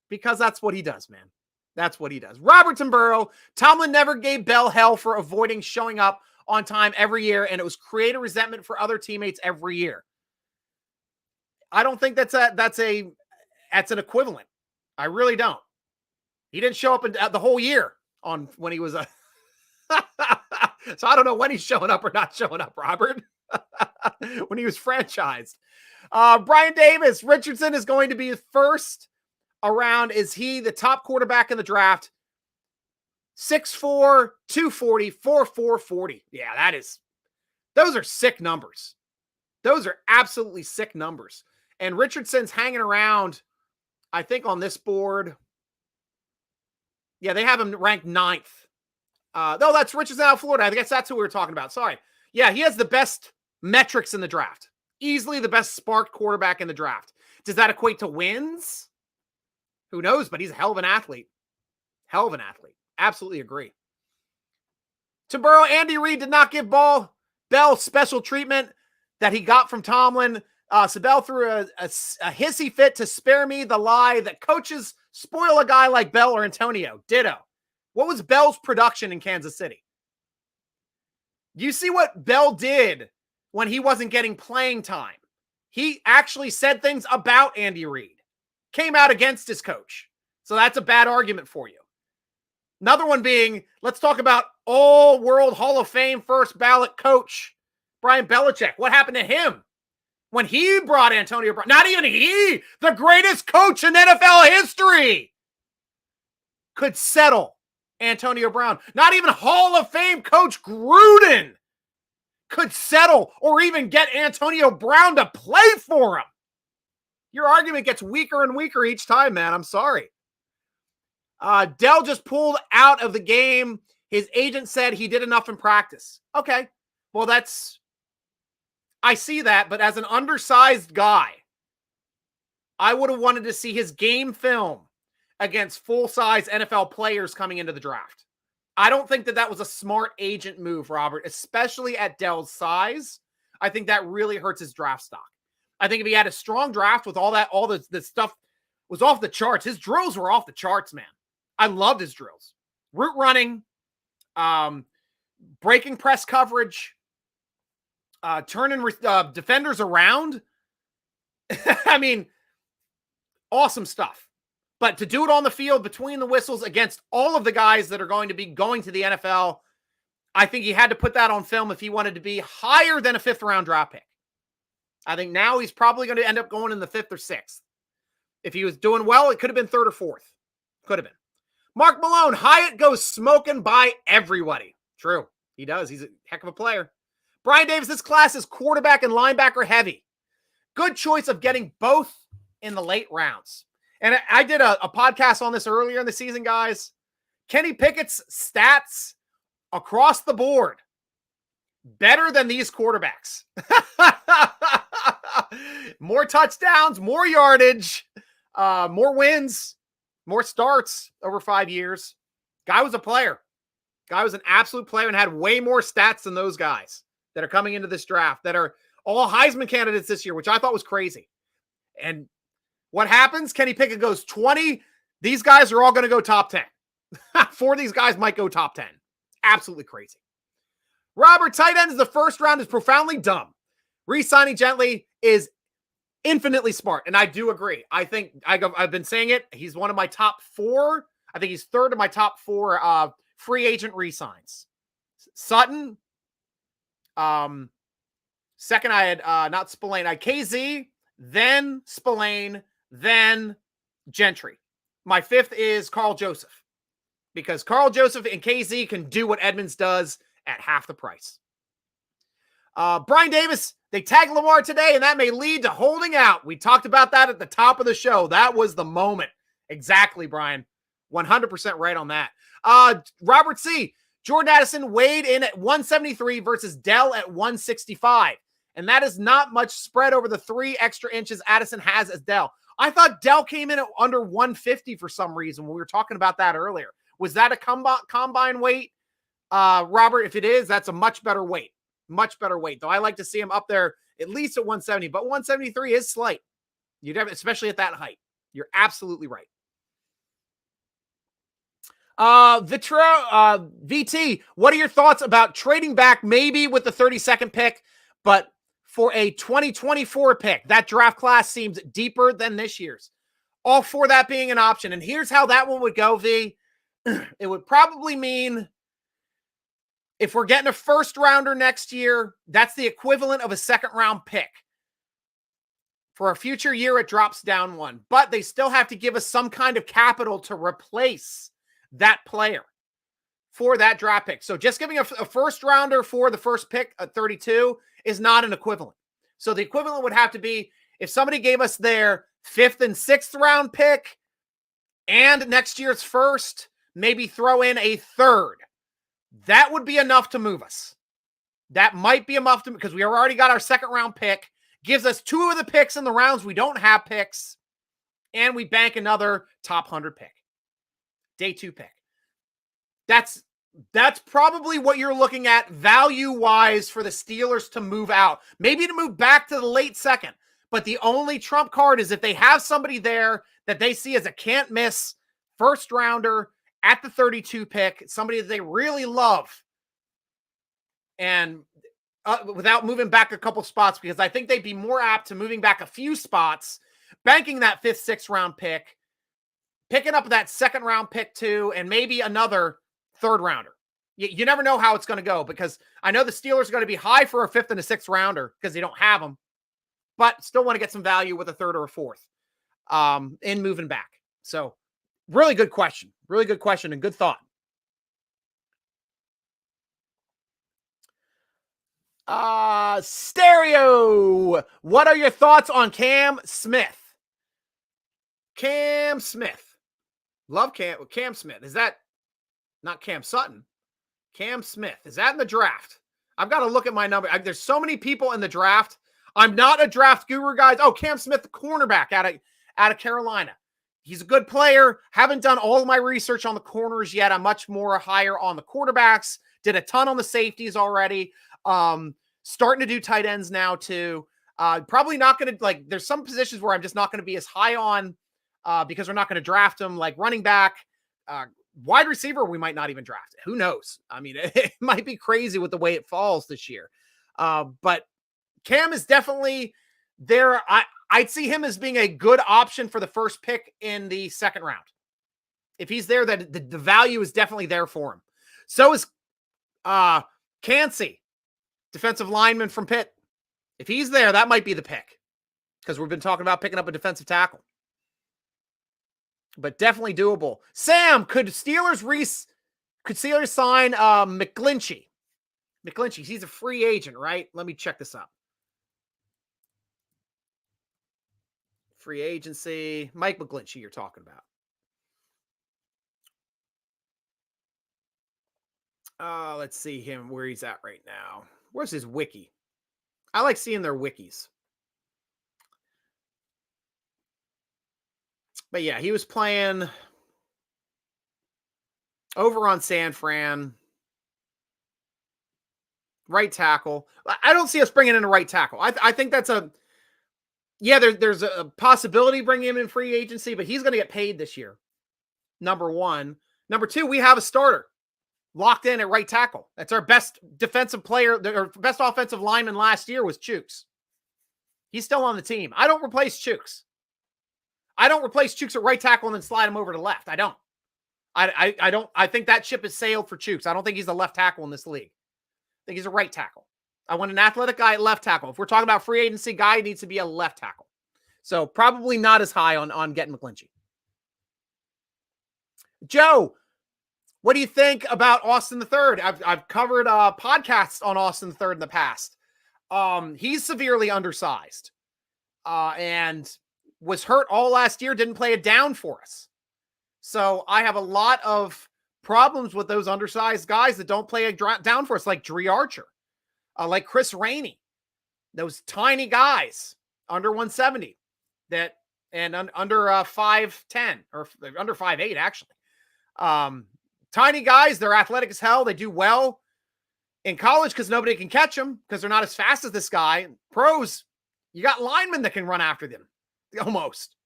because that's what he does, man. That's what he does. Robertson Burrow, Tomlin never gave Bell hell for avoiding showing up on time every year, and it was creating resentment for other teammates every year. I don't think that's an equivalent. I really don't. He didn't show up the whole year when he was a. So I don't know when he's showing up or not showing up, Robert. When he was franchised. Brian Davis, Richardson is going to be first around. Is he the top quarterback in the draft? 6'4", 240, 4'4", 40. Yeah, those are sick numbers. Those are absolutely sick numbers. And Richardson's hanging around, I think, on this board. Yeah, they have him ranked 9th. No, that's Richardson out of Florida. I guess that's who we were talking about. Sorry. Yeah, he has the best metrics in the draft. Easily the best spark quarterback in the draft. Does that equate to wins? Who knows, but he's a hell of an athlete. Hell of an athlete. Absolutely agree. To Burrow, Andy Reid did not give Bell special treatment that he got from Tomlin. So Bell threw a hissy fit to spare me the lie that coaches spoil a guy like Bell or Antonio. Ditto. What was Bell's production in Kansas City? You see what Bell did when he wasn't getting playing time. he actually said things about Andy Reid, came out against his coach. So that's a bad argument for you. Another one being, let's talk about all-world Hall of Fame first ballot coach, Brian Belichick. What happened to him when he brought Antonio Brown? Not even he, the greatest coach in NFL history, could settle Antonio Brown. Not even Hall of Fame coach Gruden could settle or even get Antonio Brown to play for him. Your argument gets weaker and weaker each time, man. I'm sorry. Dell just pulled out of the game. His agent said he did enough in practice. Okay. Well, I see that, but as an undersized guy, I would have wanted to see his game film against full-size NFL players coming into the draft. I don't think that was a smart agent move, Robert, especially at Dell's size. I think that really hurts his draft stock. I think if he had a strong draft with all the stuff was off the charts, his drills were off the charts, man. I loved his drills. Route running, breaking press coverage, turning defenders around. I mean, awesome stuff. But to do it on the field between the whistles against all of the guys that are going to be going to the NFL, I think he had to put that on film if he wanted to be higher than a 5th-round draft pick. I think now he's probably going to end up going in the 5th or 6th. If he was doing well, it could have been 3rd or 4th. Could have been. Mark Malone, Hyatt goes smoking by everybody. True. He does. He's a heck of a player. Brian Davis, this class is quarterback and linebacker heavy. Good choice of getting both in the late rounds. And I did a podcast on this earlier in the season, guys. Kenny Pickett's stats across the board better than these quarterbacks. More touchdowns, more yardage, more wins, more starts over 5 years. Guy was a player. Guy was an absolute player and had way more stats than those guys that are coming into this draft that are all Heisman candidates this year, which I thought was crazy. And what happens? Kenny Pickett goes 20. These guys are all going to go top 10. 4 of these guys might go top 10. Absolutely crazy. Robert, tight ends, the first round is profoundly dumb. Re-signing Gently is infinitely smart, and I do agree. I think I've been saying it. He's one of my top 4. I think he's 3rd in my top 4 free agent re-signs. Sutton. Second, I had not Spillane. I had KZ, then Spillane, then Gentry. My 5th is Carl Joseph, because Carl Joseph and KZ can do what Edmonds does at half the price. Brian Davis, they tagged Lamar today, and that may lead to holding out. We talked about that at the top of the show. That was the moment. Exactly, Brian. 100% right on that. Robert C., Jordan Addison weighed in at 173 versus Dell at 165. And that is not much spread over the 3 extra inches Addison has as Dell. I thought Dell came in at under 150 for some reason when we were talking about that earlier. Was that a combine weight? Robert, if it is, that's a much better weight. Much better weight. Though I like to see him up there at least at 170, but 173 is slight. You'd have, especially at that height. You're absolutely right. VT, what are your thoughts about trading back maybe with the 32nd pick, but for a 2024 pick? That draft class seems deeper than this year's. All for that being an option. And here's how that one would go, V. It would probably mean if we're getting a 1st rounder next year, that's the equivalent of a 2nd round pick. For a future year, it drops down 1, but they still have to give us some kind of capital to replace that player for that draft pick. So just giving a 1st rounder for the 1st pick at 32 is not an equivalent. So the equivalent would have to be if somebody gave us their 5th and 6th round pick and next year's 1st, maybe throw in a 3rd. That would be enough to move us. That might be enough to, because we already got our 2nd round pick, gives us 2 of the picks in the rounds we don't have picks, and we bank another top 100 pick. Day 2 pick. That's probably what you're looking at value-wise for the Steelers to move out. Maybe to move back to the late 2nd. But the only trump card is if they have somebody there that they see as a can't-miss 1st rounder at the 32 pick, somebody that they really love. And without moving back a couple spots, because I think they'd be more apt to moving back a few spots, banking that 5th, 6th round pick, picking up that 2nd round pick too, and maybe another 3rd rounder. You never know how it's going to go, because I know the Steelers are going to be high for a 5th and a 6th rounder because they don't have them, but still want to get some value with a 3rd or a 4th in moving back. So really good question and good thought. Stereo, what are your thoughts on Cam Smith? Cam Smith. Love Cam Smith. Is that not Cam Sutton? Cam Smith. Is that in the draft? I've got to look at my number. There's so many people in the draft. I'm not a draft guru, guys. Oh, Cam Smith, the cornerback out of Carolina. He's a good player. Haven't done all of my research on the corners yet. I'm much more higher on the quarterbacks. Did a ton on the safeties already. Starting to do tight ends now too. Probably not going to, there's some positions where I'm just not going to be as high on because we're not going to draft them, like running back, wide receiver. We might not even draft it. Who knows? I mean, it might be crazy with the way it falls this year. But Cam is definitely there. I'd see him as being a good option for the 1st pick in the 2nd round. If he's there, that the value is definitely there for him. So is Cansey, defensive lineman from Pitt. If he's there, that might be the pick, because we've been talking about picking up a defensive tackle. But definitely doable. Sam, could Steelers sign McGlinchey? McGlinchey, he's a free agent, right? Let me check this up. Free agency. Mike McGlinchey you're talking about. Let's see him where he's at right now. Where's his wiki? I like seeing their wikis. But yeah, he was playing over on San Fran. Right tackle. I don't see us bringing in a right tackle. I think that's there's a possibility bringing him in free agency, but he's going to get paid this year. Number one. Number two, we have a starter locked in at right tackle. That's our best defensive player, or best offensive lineman last year was Chooks. He's still on the team. I don't replace Chooks. I don't replace Chooks at right tackle and then slide him over to left. I don't. I think that ship has sailed for Chooks. I don't think he's the left tackle in this league. I think he's a right tackle. I want an athletic guy at left tackle. If we're talking about free agency, guy needs to be a left tackle. So probably not as high on getting McGlinchey. Joe, what do you think about Austin III? I've covered podcasts on Austin III in the past. He's severely undersized and was hurt all last year, didn't play a down for us. So I have a lot of problems with those undersized guys that don't play a down for us, like Dree Archer, like Chris Rainey, those tiny guys under 170 and under 5'10" or under 5'8", actually. Tiny guys, they're athletic as hell. They do well in college because nobody can catch them because they're not as fast as this guy. Pros, you got linemen that can run after them almost.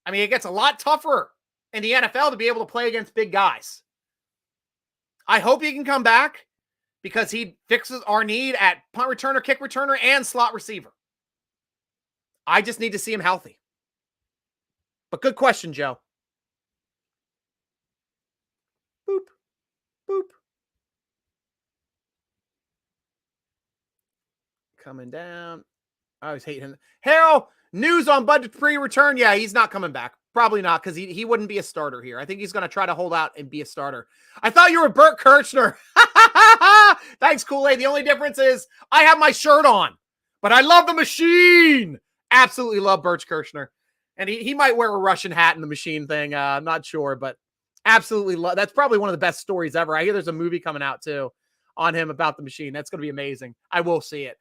I mean, it gets a lot tougher in the NFL to be able to play against big guys. I hope he can come back because he fixes our need at punt returner, kick returner, and slot receiver. I just need to see him healthy. But good question, Joe. Boop. Boop. Coming down. I always hate him. Harold, news on Bud Dupree return. Yeah, he's not coming back. Probably not, because he wouldn't be a starter here. I think he's going to try to hold out and be a starter. I thought you were Bert Kirchner. Thanks, Kool-Aid. The only difference is I have my shirt on, but I love the machine. Absolutely love Bert Kirchner. And he might wear a Russian hat in the machine thing. I'm not sure, but absolutely love. That's probably one of the best stories ever. I hear there's a movie coming out too on him about the machine. That's going to be amazing. I will see it.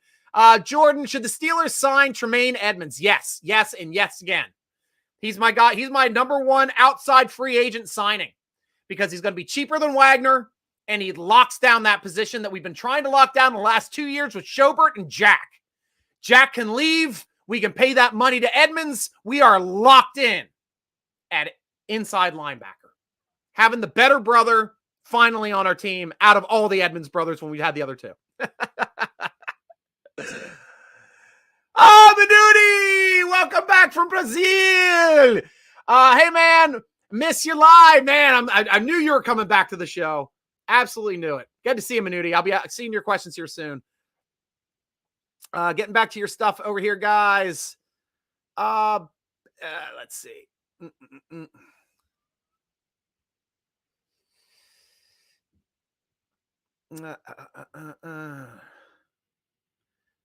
Jordan, should the Steelers sign Tremaine Edmonds? Yes, yes, and yes again. He's my guy. He's my number one outside free agent signing because he's going to be cheaper than Wagner, and he locks down that position that we've been trying to lock down the last 2 years with Schobert and Jack. Jack can leave. We can pay that money to Edmonds. We are locked in at inside linebacker. Having the better brother finally on our team out of all the Edmonds brothers when we had the other two. Oh, Minuti! Welcome back from Brazil. Hey, man, miss you live, man. I knew you were coming back to the show. Absolutely knew it. Good to see you, Minuti. I'll be seeing your questions here soon. Getting back to your stuff over here, guys. Let's see.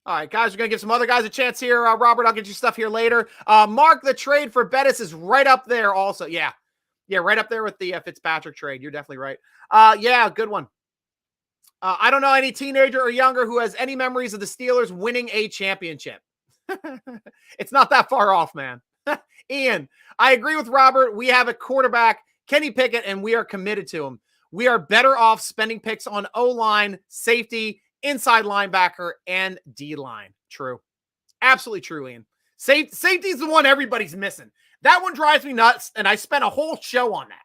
All right, guys, we're going to give some other guys a chance here. Robert, I'll get you stuff here later. Mark, the trade for Bettis is right up there also. Yeah, right up there with the Fitzpatrick trade. You're definitely right. Yeah, good one. I don't know any teenager or younger who has any memories of the Steelers winning a championship. It's not that far off, man. Ian, I agree with Robert. We have a quarterback, Kenny Pickett, and we are committed to him. We are better off spending picks on O-line, safety, inside linebacker, and D-line. True. Absolutely true, Ian. Safety is the one everybody's missing. That one drives me nuts, and I spent a whole show on that.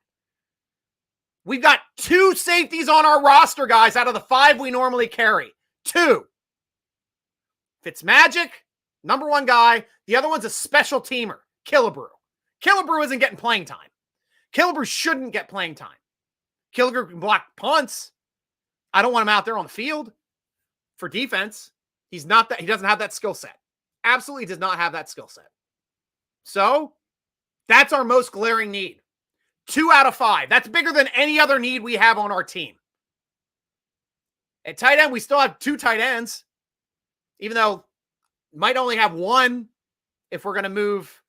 We've got 2 safeties on our roster, guys, out of the 5 we normally carry. 2. Fitzmagic, number 1 guy. The other one's a special teamer, Killebrew. Killebrew isn't getting playing time. Killebrew shouldn't get playing time. Killebrew can block punts. I don't want him out there on the field for defense. He's not that. He doesn't have that skill set. Absolutely does not have that skill set. So that's our most glaring need. 2 out of 5. That's bigger than any other need we have on our team. At tight end, we still have 2 tight ends, even though might only have 1 if we're going to move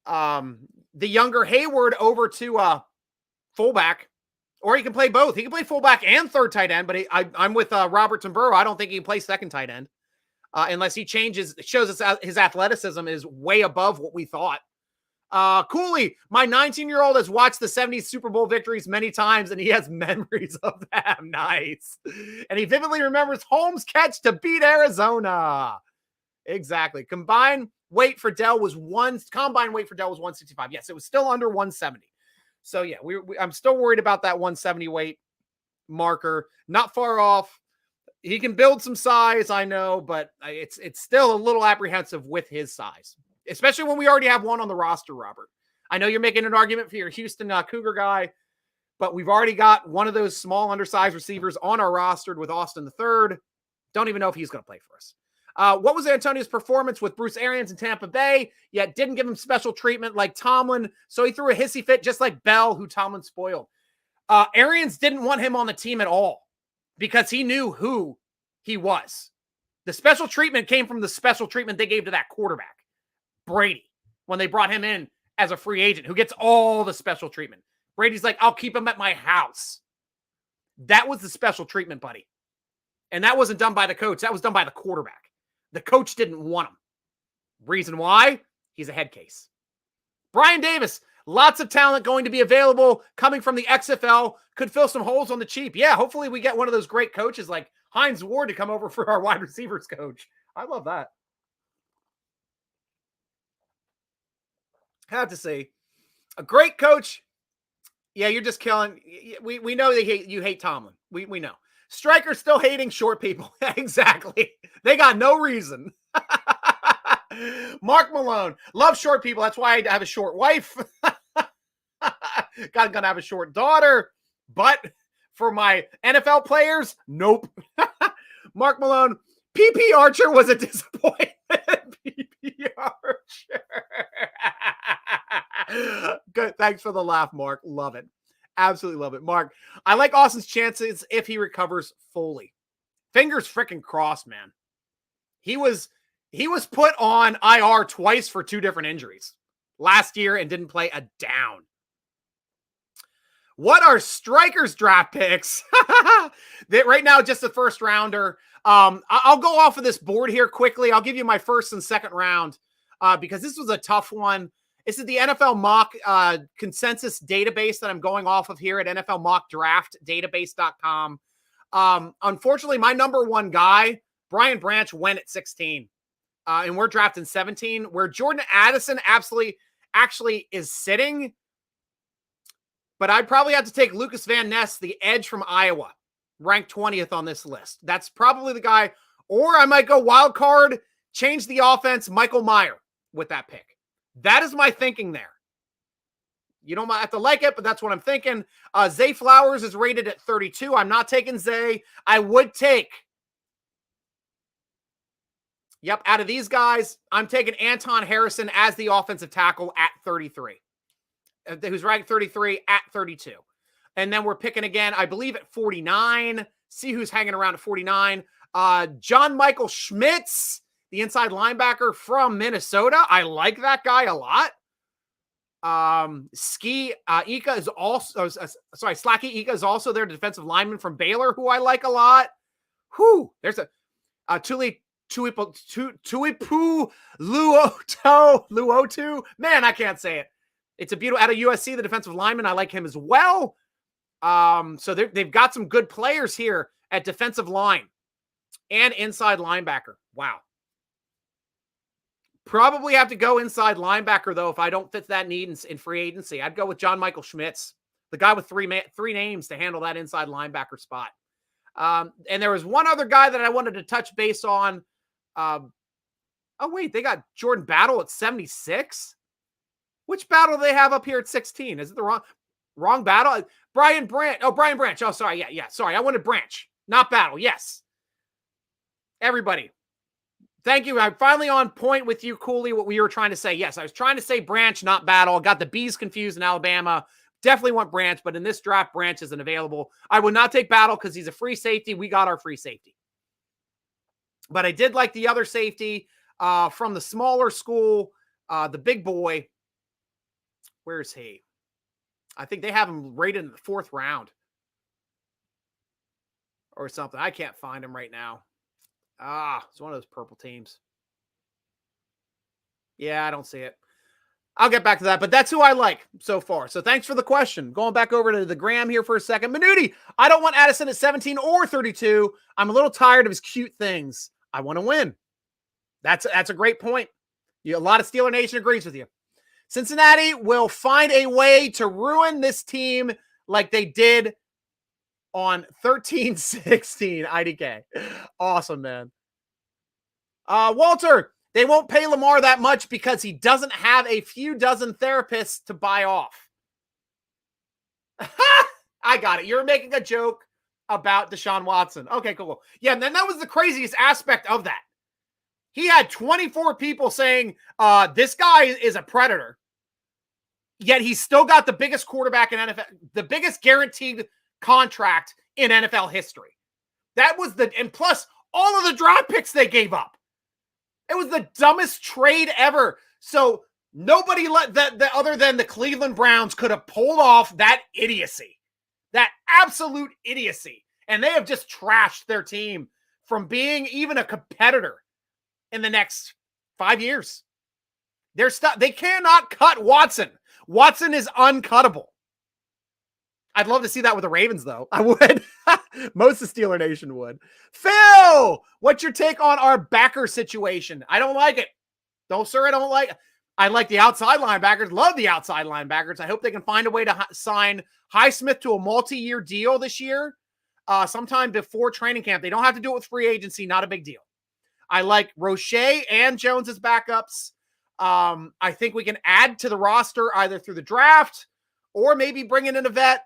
the younger Hayward over to fullback. Or he can play both. He can play fullback and third tight end, but I'm with Robert Tamburo. I don't think he can play second tight end unless he shows us his athleticism is way above what we thought. Cooley, my 19-year-old has watched the 70s Super Bowl victories many times, and he has memories of them. Nice. And he vividly remembers Holmes' catch to beat Arizona. Exactly. Combine weight for Dell was 165. Yes, it was still under 170. So, yeah, I'm still worried about that 170 weight marker. Not far off. He can build some size, I know, but it's still a little apprehensive with his size, especially when we already have one on the roster, Robert. I know you're making an argument for your Houston Cougar guy, but we've already got one of those small, undersized receivers on our roster with Austin III. Don't even know if he's going to play for us. What was Antonio's performance with Bruce Arians in Tampa Bay, yet didn't give him special treatment like Tomlin, so he threw a hissy fit just like Bell, who Tomlin spoiled. Arians didn't want him on the team at all because he knew who he was. The special treatment came from the special treatment they gave to that quarterback, Brady, when they brought him in as a free agent who gets all the special treatment. Brady's like, I'll keep him at my house. That was the special treatment, buddy. And that wasn't done by the coach. That was done by the quarterback. The coach didn't want him. Reason why? He's a head case. Brian Davis, lots of talent going to be available coming from the XFL. Could fill some holes on the cheap. Yeah, hopefully we get one of those great coaches like Hines Ward to come over for our wide receivers coach. I love that. I have to say, a great coach. Yeah, you're just killing. We know you hate Tomlin. We know. Stryker's still hating short people. Exactly. They got no reason. Mark Malone. Love short people. That's why I have a short wife. Gonna have a short daughter. But for my NFL players, nope. Mark Malone. PP Archer was a disappointment. PP Archer. Good. Thanks for the laugh, Mark. Love it. Absolutely love it. Mark, I like Austin's chances if he recovers fully. Fingers freaking crossed, man. He was put on IR twice for 2 different injuries last year and didn't play a down. What are Stryker's draft picks? That right now, just the first rounder. I'll go off of this board here quickly. I'll give you my first and second round because this was a tough one. This is the NFL mock consensus database that I'm going off of here at NFLmockdraftdatabase.com. Unfortunately, my number 1 guy, Brian Branch, went at 16. And we're drafting 17, where Jordan Addison actually is sitting. But I'd probably have to take Lucas Van Ness, the edge from Iowa, ranked 20th on this list. That's probably the guy Or I might go wild card, change the offense, Michael Mayer with that pick. That is my thinking there. You don't have to like it, but that's what I'm thinking. Zay Flowers is rated at 32. I'm not taking Zay. I would take, out of these guys, I'm taking Anton Harrison as the offensive tackle at 33. Who's ranked 33 at 32. And then we're picking again, I believe, at 49. See who's hanging around at 49. John Michael Schmitz, the inside linebacker from Minnesota. I like that guy a lot. Slacky Ika is also their defensive lineman from Baylor, who I like a lot. There's a Tuipu Luotu. Man, I can't say it. It's a beautiful out of USC, the defensive lineman. I like him as well. So they've got some good players here at defensive line and inside linebacker. Wow. Probably have to go inside linebacker, though, if I don't fit that need in free agency. I'd go with John Michael Schmitz, the guy with three names to handle that inside linebacker spot. And there was one other guy that I wanted to touch base on. They got Jordan Battle at 76. Which Battle do they have up here at 16? Is it the wrong Battle? Brian Branch. Oh, Brian Branch. Oh, sorry. Yeah. Sorry. I wanted Branch, not Battle. Yes. Everybody. Thank you. I'm finally on point with you, Cooley, what we were trying to say. Yes, I was trying to say Branch, not Battle. Got the B's confused in Alabama. Definitely want Branch, but in this draft, Branch isn't available. I would not take Battle because he's a free safety. We got our free safety. But I did like the other safety from the smaller school, the big boy. Where's he? I think they have him rated in the 4th round or something. I can't find him right now. It's one of those purple teams. Yeah, I don't see it. I'll get back to that, but that's who I like so far. So thanks for the question. Going back over to the gram here for a second. Manuti, I don't want Addison at 17 or 32. I'm a little tired of his cute things. I want to win. That's a great point. A lot of Steeler Nation agrees with you. Cincinnati will find a way to ruin this team like they did on 13-16 IDK. Awesome, man. Walter, they won't pay Lamar that much because he doesn't have a few dozen therapists to buy off. I got it. You're making a joke about Deshaun Watson. Okay, cool. Yeah, and then that was the craziest aspect of that. He had 24 people saying, this guy is a predator. Yet he's still got the biggest quarterback in NFL, the biggest guaranteed contract in NFL history. That was and plus all of the draft picks they gave up. It was the dumbest trade ever. So nobody other than the Cleveland Browns could have pulled off that idiocy, that absolute idiocy. And they have just trashed their team from being even a competitor in the next 5 years. They cannot cut Watson. Watson is uncuttable. I'd love to see that with the Ravens, though. I would. Most of Steeler Nation would. Phil, what's your take on our backer situation? I don't like it. No, sir, I don't like it. I like the outside linebackers. Love the outside linebackers. I hope they can find a way to sign Highsmith to a multi-year deal this year, sometime before training camp. They don't have to do it with free agency. Not a big deal. I like Roche and Jones as backups. I think we can add to the roster either through the draft or maybe bringing in a vet.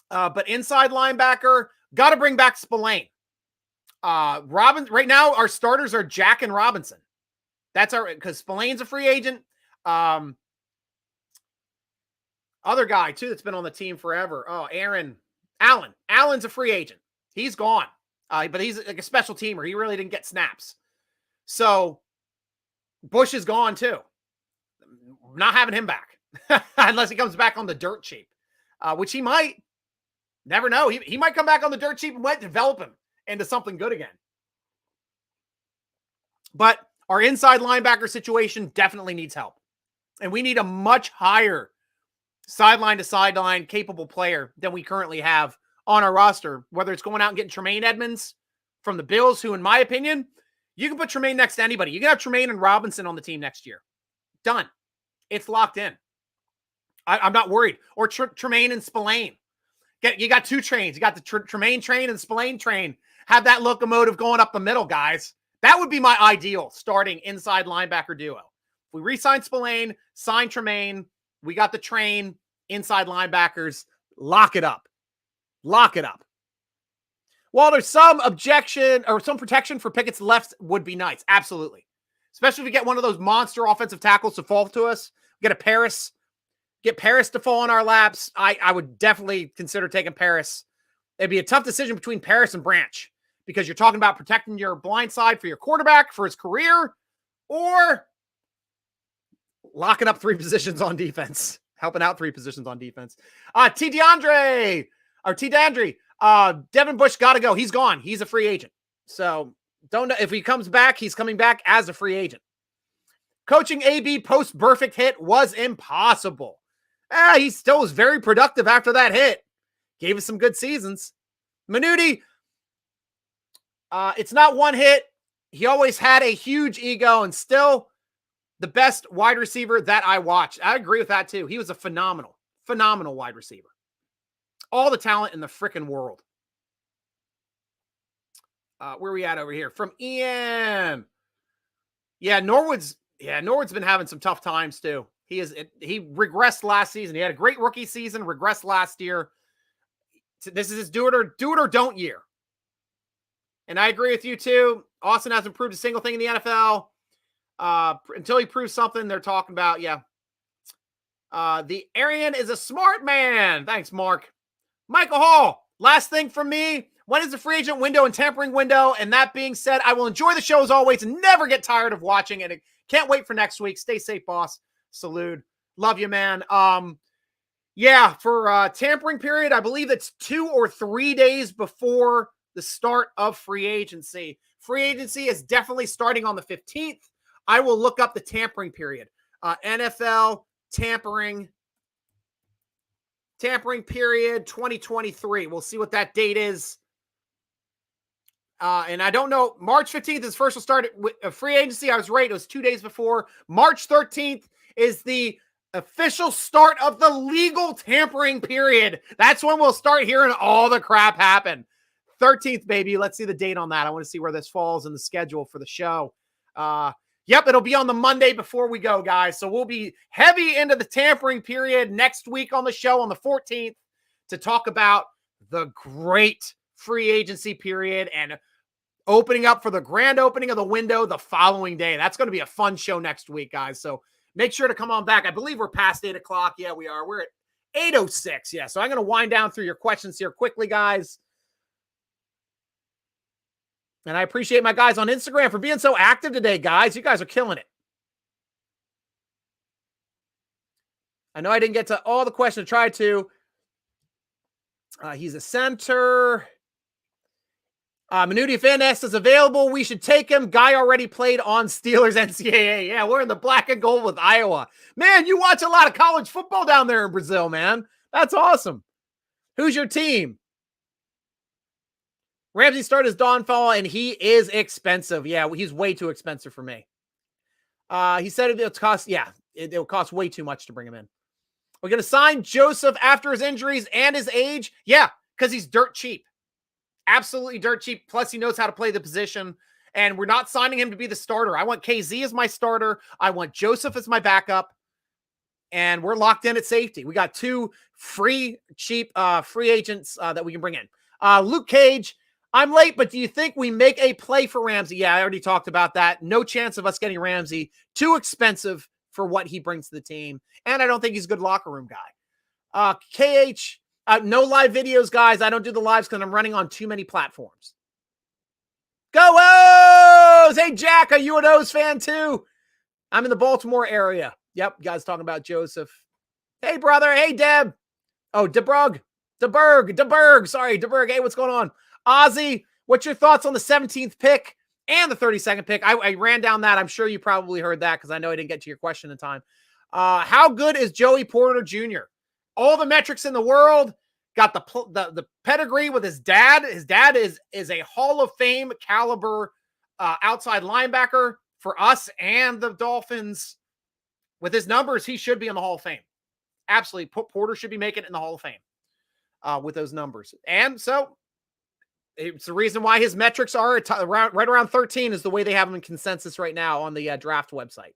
But inside linebacker, got to bring back Spillane. Right now, our starters are Jack and Robinson. That's because Spillane's a free agent. Other guy, too, that's been on the team forever. Oh, Allen. Allen's a free agent. He's gone. But he's like a special teamer. He really didn't get snaps. So Bush is gone, too. Not having him back. Unless he comes back on the dirt cheap, which he might. Never know. He might come back on the dirt cheap and might develop him into something good again. But our inside linebacker situation definitely needs help. And we need a much higher sideline to sideline capable player than we currently have on our roster, whether it's going out and getting Tremaine Edmonds from the Bills, who, in my opinion, you can put Tremaine next to anybody. You can have Tremaine and Robinson on the team next year. Done. It's locked in. I'm not worried. Or Tremaine and Spillane. You got two trains. You got the Tremaine train and Spillane train. have that locomotive going up the middle, guys. That would be my ideal starting inside linebacker duo. If we re-sign Spillane, sign Tremaine, we got the train, inside linebackers, lock it up. Lock it up. While there's some objection or some protection for Pickett's left would be nice. Absolutely. Especially if we get one of those monster offensive tackles to fall to us. Get Paris to fall in our laps. I would definitely consider taking Paris. It'd be a tough decision between Paris and Branch because you're talking about protecting your blind side for your quarterback for his career or locking up 3 positions on defense, helping out 3 positions on defense. T. Dandre, Devin Bush got to go. He's gone. He's a free agent. So don't know if he comes back, he's coming back as a free agent. Coaching AB post perfect hit was impossible. He still was very productive after that hit. Gave us some good seasons. Minuti, it's not one hit. He always had a huge ego and still the best wide receiver that I watched. I agree with that too. He was a phenomenal wide receiver. All the talent in the freaking world. Where are we at over here? From Ian. Norwood's been having some tough times too. He regressed last season. He had a great rookie season, regressed last year. This is his do it or don't year. And I agree with you too. Austin hasn't proved a single thing in the NFL. Until he proves something, they're talking about, the Arian is a smart man. Thanks, Mark. Michael Hall, last thing from me. When is the free agent window and tampering window? And that being said, I will enjoy the show as always and never get tired of watching it. Can't wait for next week. Stay safe, boss. Salute. Love you, man. For tampering period, I believe it's 2 or 3 days before the start of free agency. Free agency is definitely starting on the 15th. I will look up the tampering period. NFL tampering period 2023. We'll see what that date is. And I don't know. March 15th is first will start with a free agency. I was right. It was 2 days before. March 13th is the official start of the legal tampering period. That's when we'll start hearing all the crap happen. 13th, baby. Let's see the date on that. I want to see where this falls in the schedule for the show. It'll be on the Monday before we go, guys. So we'll be heavy into the tampering period next week on the show on the 14th to talk about the great free agency period and opening up for the grand opening of the window the following day. That's going to be a fun show next week, guys. So make sure to come on back. I believe we're past 8 o'clock. Yeah, we are. We're at 8:06. Yeah, so I'm going to wind down through your questions here quickly, guys. And I appreciate my guys on Instagram for being so active today, guys. You guys are killing it. I know I didn't get to all the questions I tried to. He's a center. Minuti, if NS is available, we should take him. Guy already played on Steelers NCAA. Yeah, we're in the black and gold with Iowa. Man, you watch a lot of college football down there in Brazil, man. That's awesome. Who's your team? Ramsey started his downfall, and he is expensive. Yeah, he's way too expensive for me. He said it'll cost, it'll cost way too much to bring him in. We're going to sign Joseph after his injuries and his age. Yeah, because he's dirt cheap. Absolutely dirt cheap. Plus, he knows how to play the position. And we're not signing him to be the starter. I want KZ as my starter. I want Joseph as my backup. And we're locked in at safety. We got 2 cheap free agents that we can bring in. Luke Cage, I'm late, but do you think we make a play for Ramsey? Yeah, I already talked about that. No chance of us getting Ramsey. Too expensive for what he brings to the team. And I don't think he's a good locker room guy. KH, no live videos, guys. I don't do the lives because I'm running on too many platforms. Go O's! Hey, Jack, are you an O's fan too? I'm in the Baltimore area. Yep, guys talking about Joseph. Hey, brother. Hey, Deb. Oh, DeBerg. Sorry, DeBerg. Hey, what's going on? Ozzy, what's your thoughts on the 17th pick and the 32nd pick? I ran down that. I'm sure you probably heard that because I know I didn't get to your question in time. How good is Joey Porter Jr.? All the metrics in the world. Got the pedigree with his dad. His dad is a Hall of Fame caliber outside linebacker for us and the Dolphins. With his numbers, he should be in the Hall of Fame. Absolutely. Porter should be making it in the Hall of Fame with those numbers. And so It's the reason why his metrics are right around 13 is the way they have him in consensus right now on the draft website.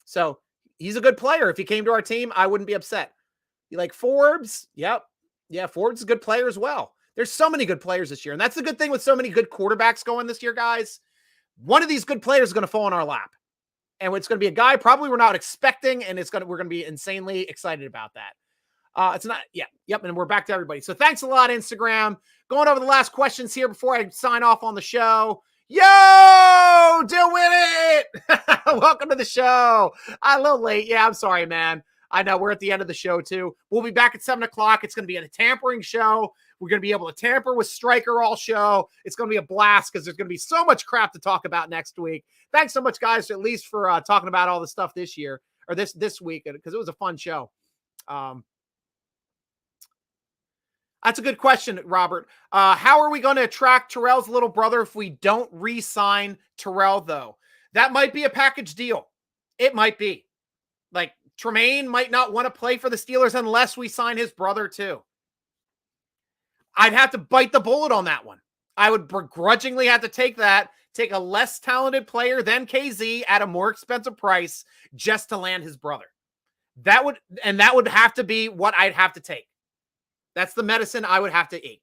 So he's a good player. If he came to our team, I wouldn't be upset. You like Forbes? Yep. Yeah, Forbes is a good player as well. There's so many good players this year. And that's the good thing with so many good quarterbacks going this year, guys. One of these good players is going to fall in our lap. And it's going to be a guy probably we're not expecting, and we're going to be insanely excited about that. It's not, yeah, yep, and we're back to everybody. So thanks a lot, Instagram. Going over the last questions here before I sign off on the show. Yo, doing it! Welcome to the show. I'm a little late. Yeah, I'm sorry, man. I know we're at the end of the show, too. We'll be back at 7 o'clock. It's going to be a tampering show. We're going to be able to tamper with Stryker all show. It's going to be a blast because there's going to be so much crap to talk about next week. Thanks so much, guys, at least for talking about all the stuff this year or this week, because it was a fun show. That's a good question, Robert. How are we going to attract Terrell's little brother if we don't re-sign Terrell, though? That might be a package deal. It might be. Like, Tremaine might not want to play for the Steelers unless we sign his brother, too. I'd have to bite the bullet on that one. I would begrudgingly have to take a less talented player than KZ at a more expensive price just to land his brother. That would have to be what I'd have to take. That's the medicine I would have to eat.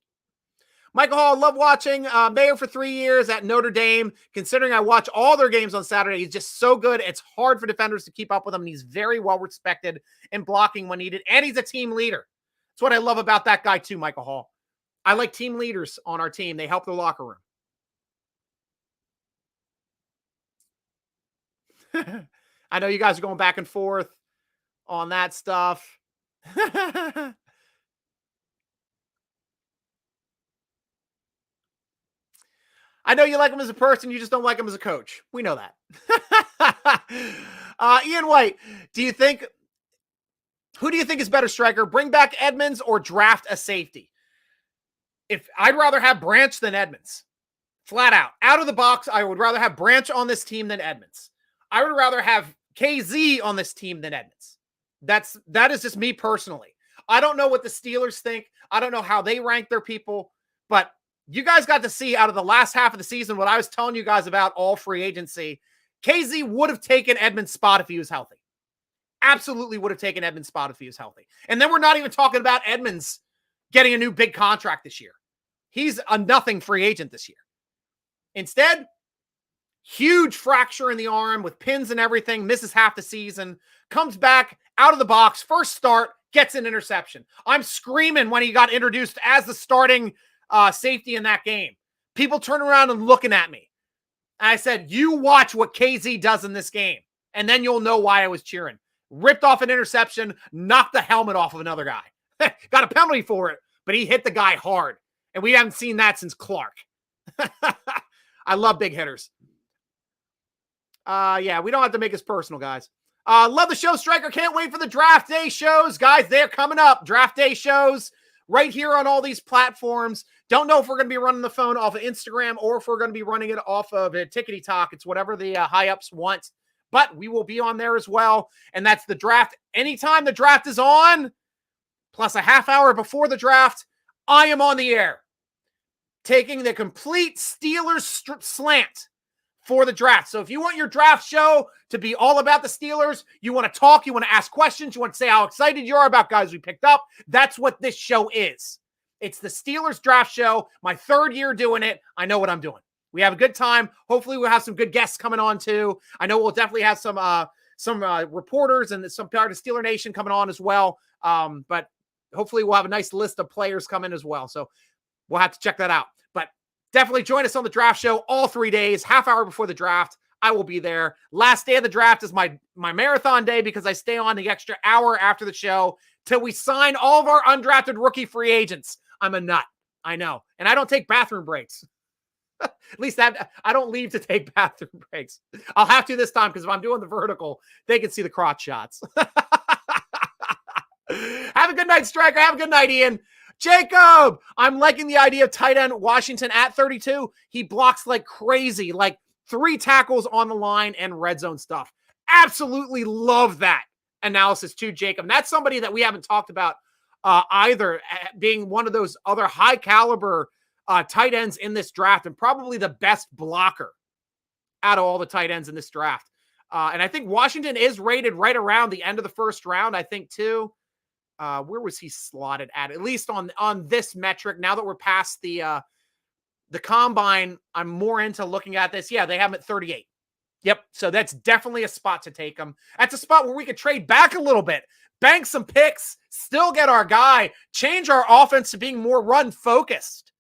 Michael Hall, love watching. Mayor for 3 years at Notre Dame. Considering I watch all their games on Saturday, he's just so good. It's hard for defenders to keep up with him. And he's very well respected in blocking when needed. And he's a team leader. That's what I love about that guy too, Michael Hall. I like team leaders on our team. They help the locker room. I know you guys are going back and forth on that stuff. I know you like him as a person. You just don't like him as a coach. We know that. Ian White, who do you think is better, Stryker? Bring back Edmonds or draft a safety? If I'd rather have Branch than Edmonds. Flat out of the box, I would rather have Branch on this team than Edmonds. I would rather have KZ on this team than Edmonds. That is just me personally. I don't know what the Steelers think. I don't know how they rank their people, but you guys got to see out of the last half of the season what I was telling you guys about all free agency. KZ would have taken Edmonds' spot if he was healthy. Absolutely would have taken Edmonds' spot if he was healthy. And then we're not even talking about Edmonds getting a new big contract this year. He's a nothing free agent this year. Instead, huge fracture in the arm with pins and everything, misses half the season, comes back out of the box, first start, gets an interception. I'm screaming when he got introduced as the starting safety in that game. People turn around and looking at me. I said, you watch what KZ does in this game, and then you'll know why I was cheering. Ripped off an interception, knocked the helmet off of another guy. Got a penalty for it, but he hit the guy hard. And we haven't seen that since Clark. I love big hitters. Yeah, we don't have to make this personal, guys. Love the show, Stryker. Can't wait for the draft day shows. Guys, they're coming up. Draft day shows right here on all these platforms. Don't know if we're going to be running the phone off of Instagram or if we're going to be running it off of Tickety Talk. It's whatever the high-ups want. But we will be on there as well. And that's the draft. Anytime the draft is on, plus a half hour before the draft, I am on the air, taking the complete Steelers slant for the draft. So if you want your draft show to be all about the Steelers, you want to talk, you want to ask questions, you want to say how excited you are about guys we picked up, that's what this show is. It's the Steelers draft show. My 3rd year doing it. I know what I'm doing. We have a good time. Hopefully we'll have some good guests coming on too. I know we'll definitely have some reporters and some part of Steeler Nation coming on as well. But hopefully we'll have a nice list of players coming as well. So we'll have to check that out. But definitely join us on the draft show all 3 days, half hour before the draft. I will be there. Last day of the draft is my marathon day because I stay on the extra hour after the show till we sign all of our undrafted rookie free agents. I'm a nut. I know. And I don't take bathroom breaks. At least that I don't leave to take bathroom breaks. I'll have to this time because if I'm doing the vertical, they can see the crotch shots. Have a good night, Stryker. Have a good night, Ian. Jacob, I'm liking the idea of tight end Washington at 32. He blocks like crazy, like 3 tackles on the line and red zone stuff. Absolutely love that analysis too, Jacob. And that's somebody that we haven't talked about either, being one of those other high caliber tight ends in this draft and probably the best blocker out of all the tight ends in this draft. And I think Washington is rated right around the end of the first round, I think, too. Where was he slotted at least on this metric? Now that we're past the combine, I'm more into looking at this. Yeah, they have him at 38. Yep. So that's definitely a spot to take him. That's a spot where we could trade back a little bit, bank some picks, still get our guy, change our offense to being more run focused.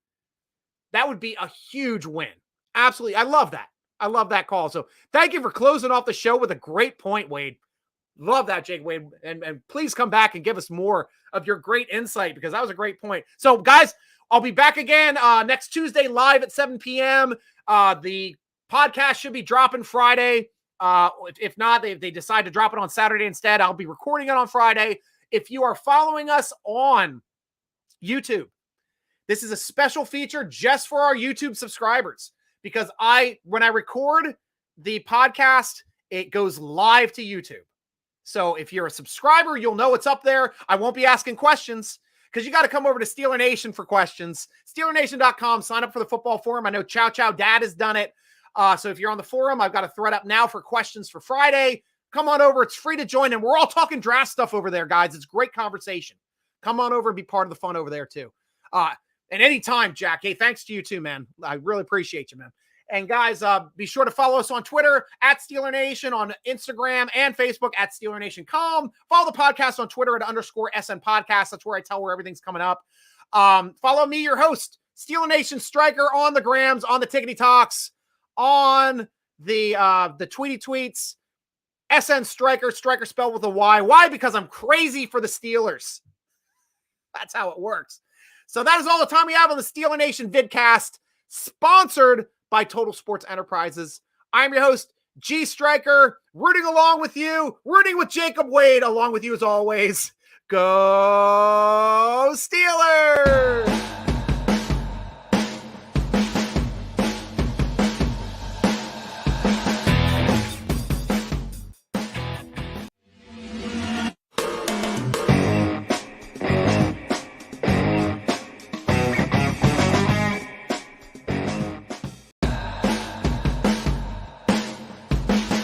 That would be a huge win. Absolutely. I love that. I love that call. So thank you for closing off the show with a great point, Wade. Love that, Jake Wade. And please come back and give us more of your great insight, because that was a great point. So, guys, I'll be back again next Tuesday live at 7 p.m. The podcast should be dropping Friday. If not, they decide to drop it on Saturday instead, I'll be recording it on Friday. If you are following us on YouTube, this is a special feature just for our YouTube subscribers, because when I record the podcast, it goes live to YouTube. So if you're a subscriber, you'll know it's up there. I won't be asking questions, because you got to come over to Steeler Nation for questions. SteelerNation.com, sign up for the football forum. I know Chow Chow Dad has done it. So if you're on the forum, I've got a thread up now for questions for Friday. Come on over. It's free to join, and we're all talking draft stuff over there, guys. It's great conversation. Come on over and be part of the fun over there too. And anytime, Jack. Hey, thanks to you too, man. I really appreciate you, man. And guys, be sure to follow us on Twitter at Steeler Nation, on Instagram and Facebook at Steeler Nation.com. Follow the podcast on Twitter at _SN Podcast. That's where I tell where everything's coming up. Follow me, your host, Steeler Nation Striker, on the grams, on the Tickety Talks, on the Tweety Tweets. SN Striker spelled with a Y. Why? Because I'm crazy for the Steelers. That's how it works. So that is all the time we have on the Steeler Nation Vidcast, sponsored by Total Sports Enterprises. I'm your host, G.Stryker, rooting along with you, rooting with Jacob Wade, along with you as always. Go Steelers!